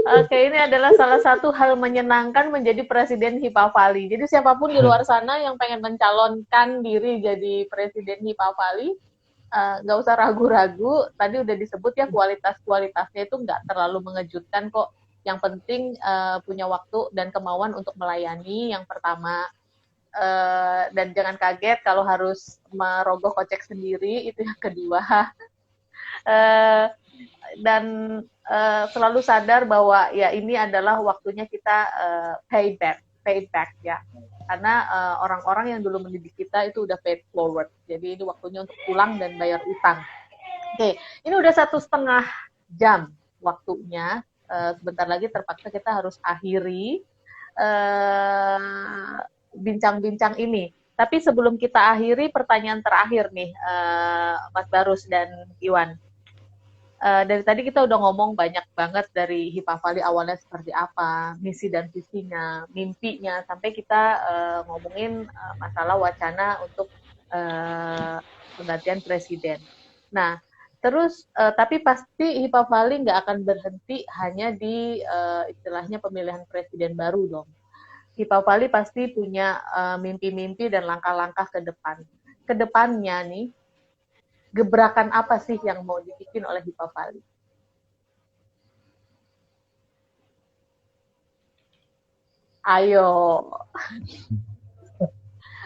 Oke, ini adalah salah satu hal menyenangkan menjadi presiden Hipavali. Jadi siapapun di luar sana yang pengen mencalonkan diri jadi presiden Hipavali, nggak usah ragu-ragu. Tadi udah disebut ya kualitasnya itu nggak terlalu mengejutkan kok. Yang penting punya waktu dan kemauan untuk melayani yang pertama. Dan jangan kaget kalau harus merogoh kocek sendiri, itu yang kedua. Dan selalu sadar bahwa ya ini adalah waktunya kita payback ya, karena orang-orang yang dulu mendidik kita itu udah paid forward, jadi ini waktunya untuk pulang dan bayar utang. Oke, ini udah 1,5 jam waktunya, sebentar lagi terpaksa kita harus akhiri bincang-bincang ini. Tapi sebelum kita akhiri, pertanyaan terakhir nih, Mas Barus dan Iwan. Dari tadi kita udah ngomong banyak banget dari Hipavali awalnya seperti apa, misi dan visinya, mimpinya, sampai kita ngomongin masalah wacana untuk penggantian presiden. Nah, terus tapi pasti Hipavali nggak akan berhenti hanya di istilahnya pemilihan presiden baru dong. Hipavali pasti punya mimpi-mimpi dan langkah-langkah ke depan. Ke depannya nih, gebrakan apa sih yang mau dibikin oleh Hipavali? Ayo.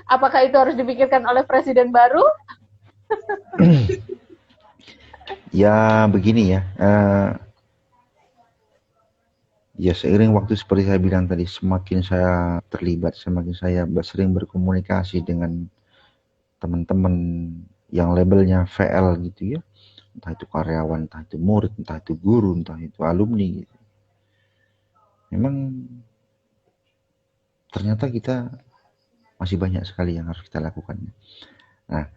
Apakah itu harus dipikirkan oleh presiden baru? Ya begini ya, ya seiring waktu seperti saya bilang tadi, semakin saya terlibat, semakin saya sering berkomunikasi dengan teman-teman yang labelnya VL gitu ya, entah itu karyawan, entah itu murid, entah itu guru, entah itu alumni gitu. Memang ternyata kita masih banyak sekali yang harus kita lakukan. Nah,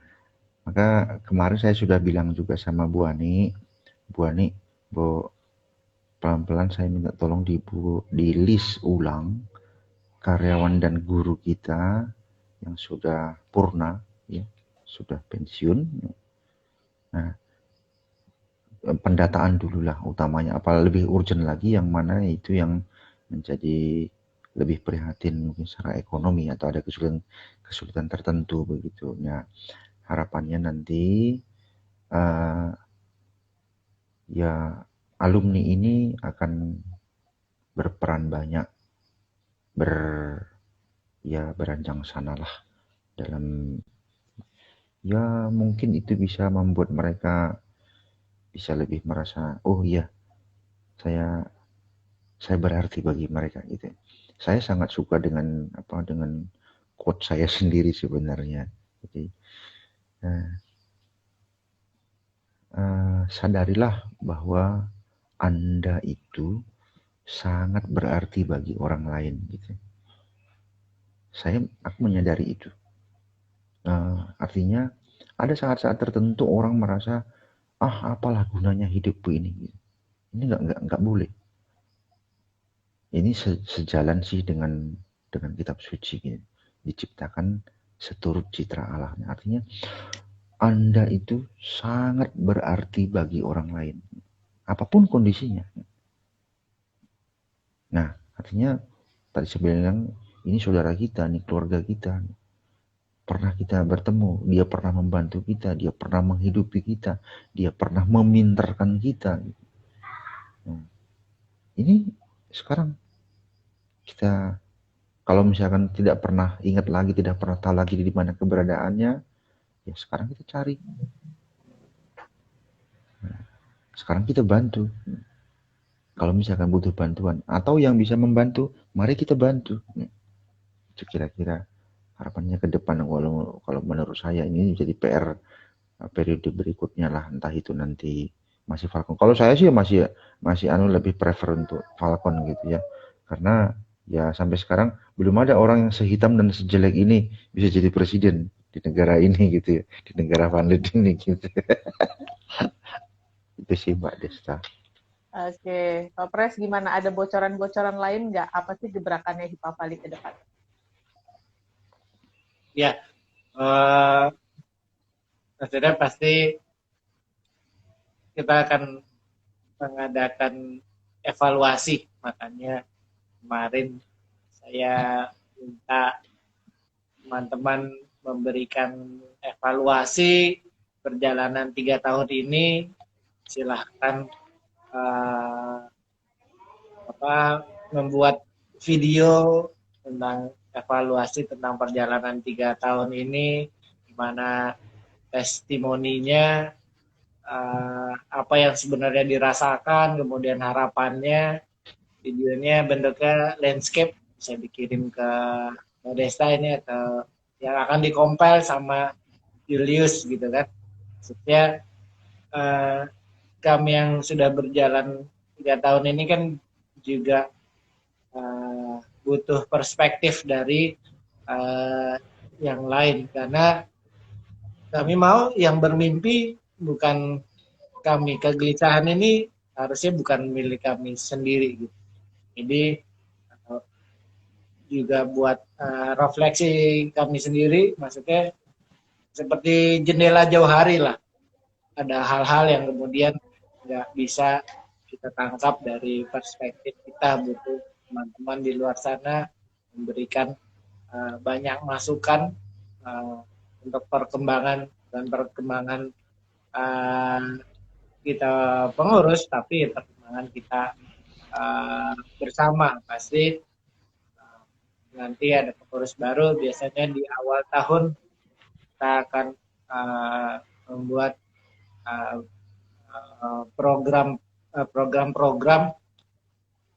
maka kemarin saya sudah bilang juga sama Bu Ani, Bu, pelan-pelan saya minta tolong di list ulang karyawan dan guru kita yang sudah purna, ya, sudah pensiun. Nah, pendataan dululah utamanya, apa lebih urgent lagi yang mana itu yang menjadi lebih prihatin mungkin secara ekonomi atau ada kesulitan tertentu begitu. Nah, harapannya nanti ya alumni ini akan berperan banyak, beranjang sanalah dalam, ya mungkin itu bisa membuat mereka bisa lebih merasa, oh iya, saya berarti bagi mereka gitu. Saya sangat suka dengan quote saya sendiri sebenarnya. Jadi sadarilah bahwa Anda itu sangat berarti bagi orang lain gitu. Aku menyadari itu. Artinya ada saat-saat tertentu orang merasa apalah gunanya hidupku ini gitu. Ini nggak boleh. Ini sejalan sih dengan kitab suci gitu. Diciptakan seturut citra Allah. Artinya Anda itu sangat berarti bagi orang lain, apapun kondisinya. Nah, artinya tadi saya bilang ini saudara kita, ini keluarga kita, pernah kita bertemu, dia pernah membantu kita, dia pernah menghidupi kita, dia pernah meminterkan kita. Nah, ini sekarang kita kalau misalkan tidak pernah ingat lagi, tidak pernah tahu lagi di mana keberadaannya, ya sekarang kita cari. Nah, sekarang kita bantu. Kalau misalkan butuh bantuan atau yang bisa membantu, mari kita bantu. Itu kira-kira harapannya ke depan. Kalau menurut saya ini jadi PR periode berikutnya lah, entah itu nanti masih Falcon. Kalau saya sih masih lebih prefer untuk Falcon gitu ya, karena Ya sampai sekarang belum ada orang yang sehitam dan sejelek ini bisa jadi presiden di negara ini gitu ya, di negara Vanlit ini gitu. Itu sih Mbak Desta. Oke, Pak Pres gimana? Ada bocoran-bocoran lain nggak? Apa sih gebrakannya Hipavali ke depan? Ya, eh, maksudnya pasti kita akan mengadakan evaluasi. Makanya kemarin saya minta teman-teman memberikan evaluasi perjalanan 3 tahun ini. Silahkan eh, membuat video tentang evaluasi tentang perjalanan 3 tahun ini, di mana testimoninya, apa yang sebenarnya dirasakan, kemudian harapannya. Videonya bentuknya landscape, bisa dikirim ke Modesta ini atau yang akan dikompil sama Julius gitu kan. Maksudnya eh, kami yang sudah berjalan 3 tahun ini kan juga butuh perspektif dari yang lain, karena kami mau yang bermimpi bukan kami, kegelisahan ini harusnya bukan milik kami sendiri gitu. Jadi juga buat refleksi kami sendiri, maksudnya seperti jendela jauh hari lah. Ada hal-hal yang kemudian nggak bisa kita tangkap dari perspektif kita, butuh teman-teman di luar sana memberikan banyak masukan untuk perkembangan uh, kita pengurus, tapi perkembangan kita bersama. Pasti nanti ada pengurus baru, biasanya di awal tahun kita akan membuat program-program.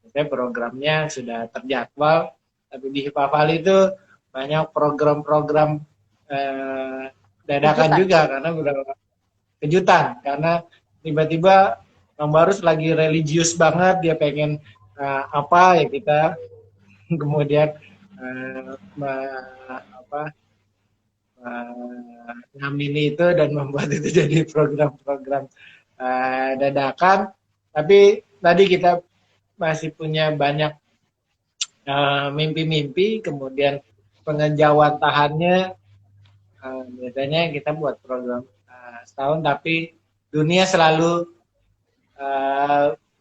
Programnya sudah terjadwal, tapi di Hipavali itu banyak program-program dadakan juga, karena beberapa kejutan, karena tiba-tiba Bang Barus lagi religius banget, dia pengen apa ya kita kemudian ngamini itu dan membuat itu jadi program-program dadakan. Tapi tadi kita masih punya banyak mimpi-mimpi, kemudian pengejawantahannya biasanya kita buat program setahun, tapi dunia selalu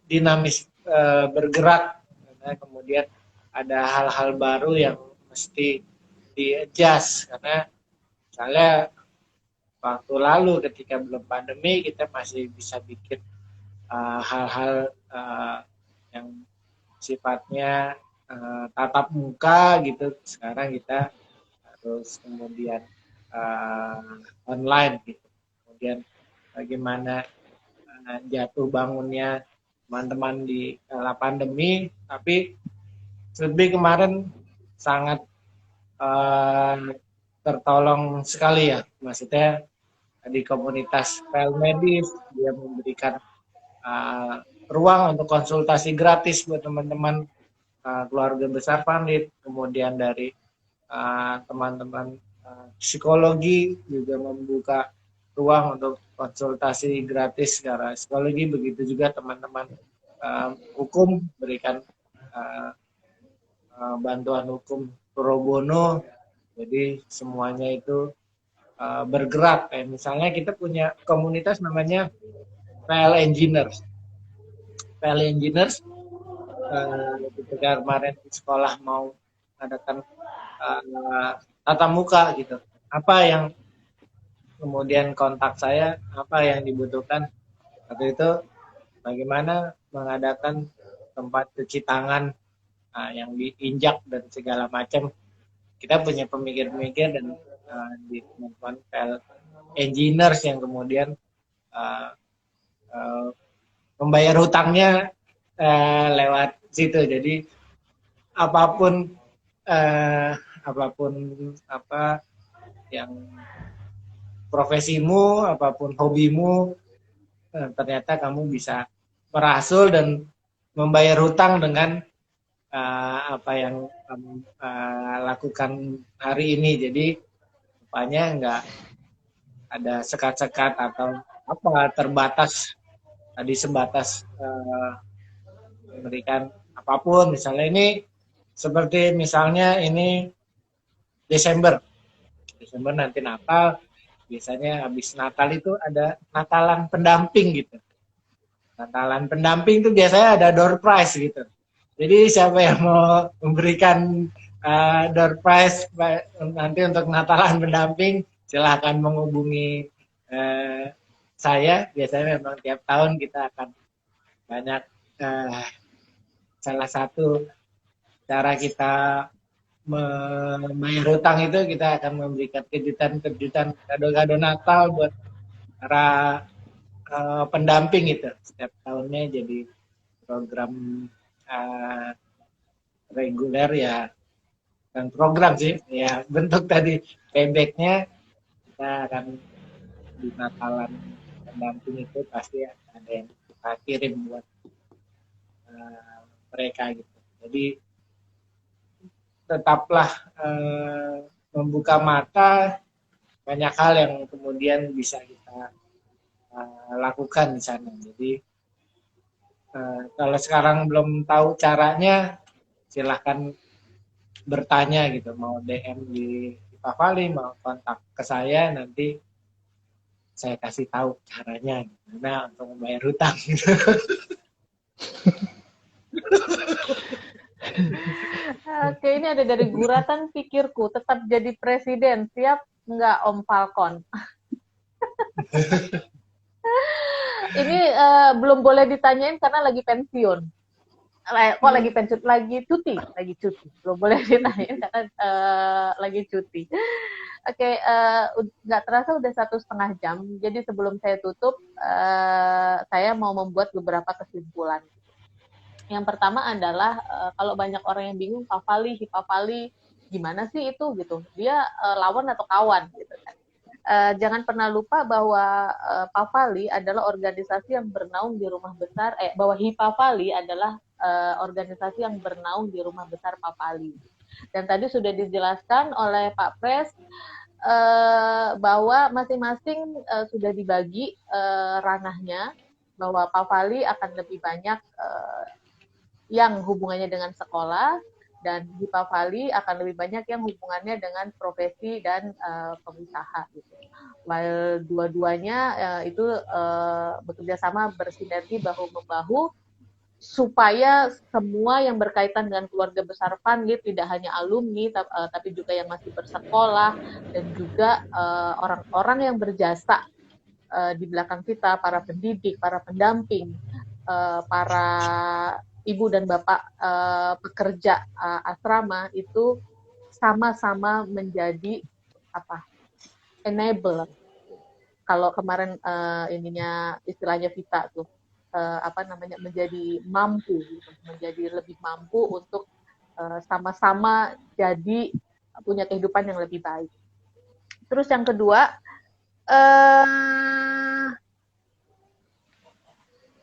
dinamis, bergerak, karena kemudian ada hal-hal baru yang mesti di-adjust, karena misalnya waktu lalu ketika belum pandemi kita masih bisa bikin hal-hal yang sifatnya tatap muka gitu. Sekarang kita harus kemudian online gitu. Kemudian bagaimana jatuh bangunnya teman-teman di kala pandemi, tapi lebih kemarin sangat tertolong sekali ya, maksudnya di komunitas PL Medis dia memberikan ruang untuk konsultasi gratis buat teman-teman keluarga besar Vanlit, kemudian dari teman-teman psikologi juga membuka ruang untuk konsultasi gratis secara psikologi, begitu juga teman-teman hukum berikan bantuan hukum pro bono. Jadi semuanya itu bergerak. Kayak misalnya kita punya komunitas namanya PL Engineers. PL Engineers ketika kemarin di sekolah mau mengadakan tatap muka gitu. Apa yang kemudian kontak saya, apa yang dibutuhkan waktu itu, bagaimana mengadakan tempat cuci tangan yang diinjak dan segala macam. Kita punya pemikir-pemikir dan di teman-teman PL Engineers yang kemudian membayar hutangnya lewat situ. Jadi apapun apa yang profesimu, apapun hobimu, ternyata kamu bisa merasuk dan membayar hutang dengan apa yang kamu lakukan hari ini. Jadi rupanya nggak ada sekat-sekat atau apa terbatas tadi sebatas memberikan apapun. Misalnya ini seperti misalnya ini Desember nanti Natal, biasanya habis Natal itu ada Natalan pendamping gitu. Natalan pendamping itu biasanya ada door prize gitu. Jadi siapa yang mau memberikan door prize nanti untuk Natalan pendamping, silahkan menghubungi saya. Biasanya memang tiap tahun kita akan banyak salah satu cara kita membayar hutang itu kita akan memberikan kejutan-kejutan kado-kado Natal buat para pendamping itu setiap tahunnya jadi program reguler ya dan program sih ya bentuk tadi paybacknya kita akan di Natalan pendamping itu pasti ada yang kita kirim buat mereka gitu. Jadi tetaplah membuka mata banyak hal yang kemudian bisa kita lakukan di sana. Jadi kalau sekarang belum tahu caranya, silahkan bertanya gitu, mau DM di Pak Fali, mau kontak ke saya, nanti saya kasih tahu caranya gimana untuk membayar hutang. Gitu. Oke, ini ada dari Guratan Pikirku, tetap jadi presiden, siap nggak Om Falcon? Ini belum boleh ditanyain karena lagi pensiun. Kok lagi pensiun? Lagi cuti. Belum boleh ditanyain karena lagi cuti. Oke, nggak terasa udah 1,5 jam. Jadi sebelum saya tutup, saya mau membuat beberapa kesimpulan. Yang pertama adalah kalau banyak orang yang bingung Hipafali gimana sih itu gitu. Dia lawan atau kawan gitu kan. Jangan pernah lupa bahwa Pavali adalah organisasi yang bernaung di rumah besar bahwa Hipafali adalah organisasi yang bernaung di rumah besar Pavali. Dan tadi sudah dijelaskan oleh Pak Pres bahwa masing-masing sudah dibagi ranahnya, bahwa Pavali akan lebih banyak yang hubungannya dengan sekolah, dan Hipafali akan lebih banyak yang hubungannya dengan profesi dan pengusaha gitu. While dua-duanya itu bekerja sama bersinergi bahu-membahu supaya semua yang berkaitan dengan keluarga besar Fund tidak hanya alumni tapi juga yang masih bersekolah dan juga orang-orang yang berjasa di belakang kita, para pendidik, para pendamping, para ibu dan bapak pekerja asrama itu sama-sama menjadi enabler. Kalau kemarin istilahnya Vita tuh menjadi mampu, gitu. Menjadi lebih mampu untuk sama-sama jadi punya kehidupan yang lebih baik. Terus yang kedua,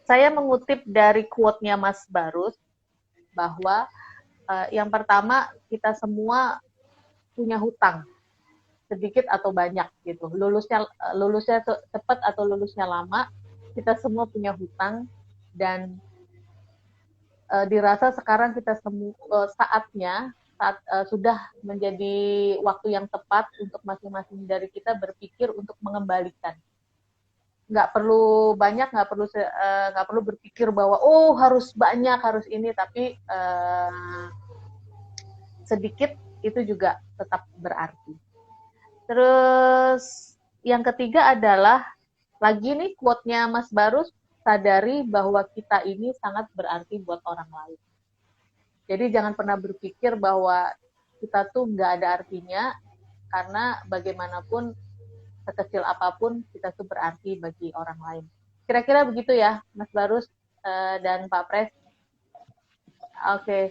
saya mengutip dari quote-nya Mas Barus bahwa yang pertama kita semua punya hutang sedikit atau banyak gitu. Lulusnya cepat atau lulusnya lama, kita semua punya hutang dan dirasa sekarang kita saatnya sudah menjadi waktu yang tepat untuk masing-masing dari kita berpikir untuk mengembalikan. Nggak perlu banyak, nggak perlu berpikir bahwa harus banyak, harus ini, tapi sedikit itu juga tetap berarti. Terus yang ketiga adalah lagi nih quote-nya Mas Barus, sadari bahwa kita ini sangat berarti buat orang lain. Jadi jangan pernah berpikir bahwa kita tuh nggak ada artinya, karena bagaimanapun sekecil apapun kita tuh berarti bagi orang lain. Kira-kira begitu ya, Mas Barus dan Pak Pres. Oke.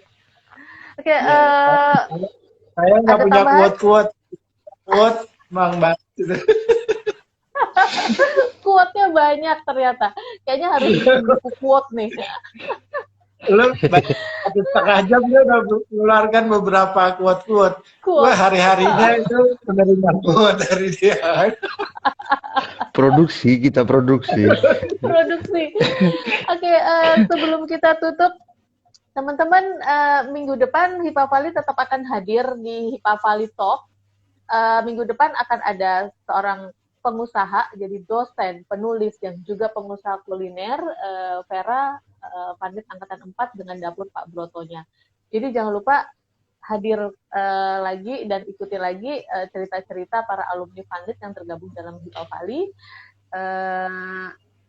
Saya nggak punya quote Bang Bang. Quote-nya banyak ternyata. Kayaknya harus buku quote nih. Lu satu setengah jam dia udah mengeluarkan beberapa quote-quote. Gue Quote. hari-harinya itu menerima quote dari dia. Produksi, kita produksi. Produksi. Oke, sebelum kita tutup, teman-teman, minggu depan Hipa Valley tetap akan hadir di Hipa Valley Talk. Minggu depan akan ada seorang pengusaha, jadi dosen, penulis, yang juga pengusaha kuliner, Vera, Pandit Angkatan 4 dengan dapur Pak Brotonya. Jadi jangan lupa hadir lagi dan ikuti lagi cerita-cerita para alumni Pandit yang tergabung dalam Hipa Valley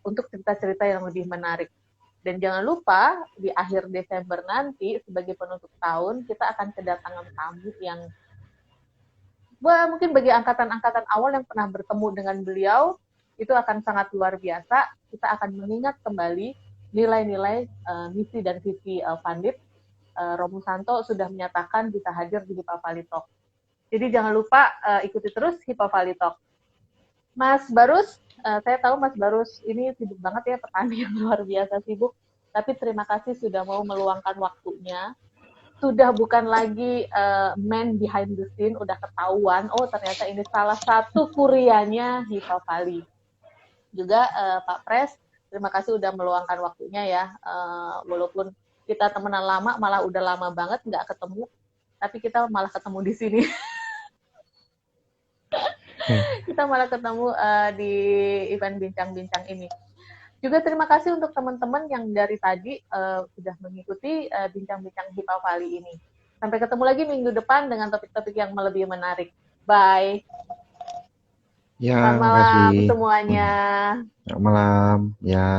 untuk cerita-cerita yang lebih menarik. Dan jangan lupa di akhir Desember nanti sebagai penutup tahun kita akan kedatangan tamu yang mungkin bagi angkatan-angkatan awal yang pernah bertemu dengan beliau itu akan sangat luar biasa. Kita akan mengingat kembali nilai-nilai misi dan visi Pandit. Romo Santo sudah menyatakan bisa hadir di Hipa Valley Talk. Jadi jangan lupa ikuti terus Hipa Valley Talk. Mas Barus, saya tahu Mas Barus ini sibuk banget ya, petani yang luar biasa sibuk. Tapi terima kasih sudah mau meluangkan waktunya. Sudah bukan lagi man behind the scene, udah ketahuan, oh ternyata ini salah satu kurianya Hipa Valley. Juga Pak Pres, terima kasih udah meluangkan waktunya ya, walaupun kita temenan lama, malah udah lama banget nggak ketemu, tapi kita malah ketemu di sini. Kita malah ketemu di event bincang-bincang ini. Juga terima kasih untuk teman-teman yang dari tadi sudah mengikuti bincang-bincang Hipa Valley ini. Sampai ketemu lagi minggu depan dengan topik-topik yang lebih menarik. Bye. Ya, Selamat malam makasih. semuanya. Selamat malam. Ya.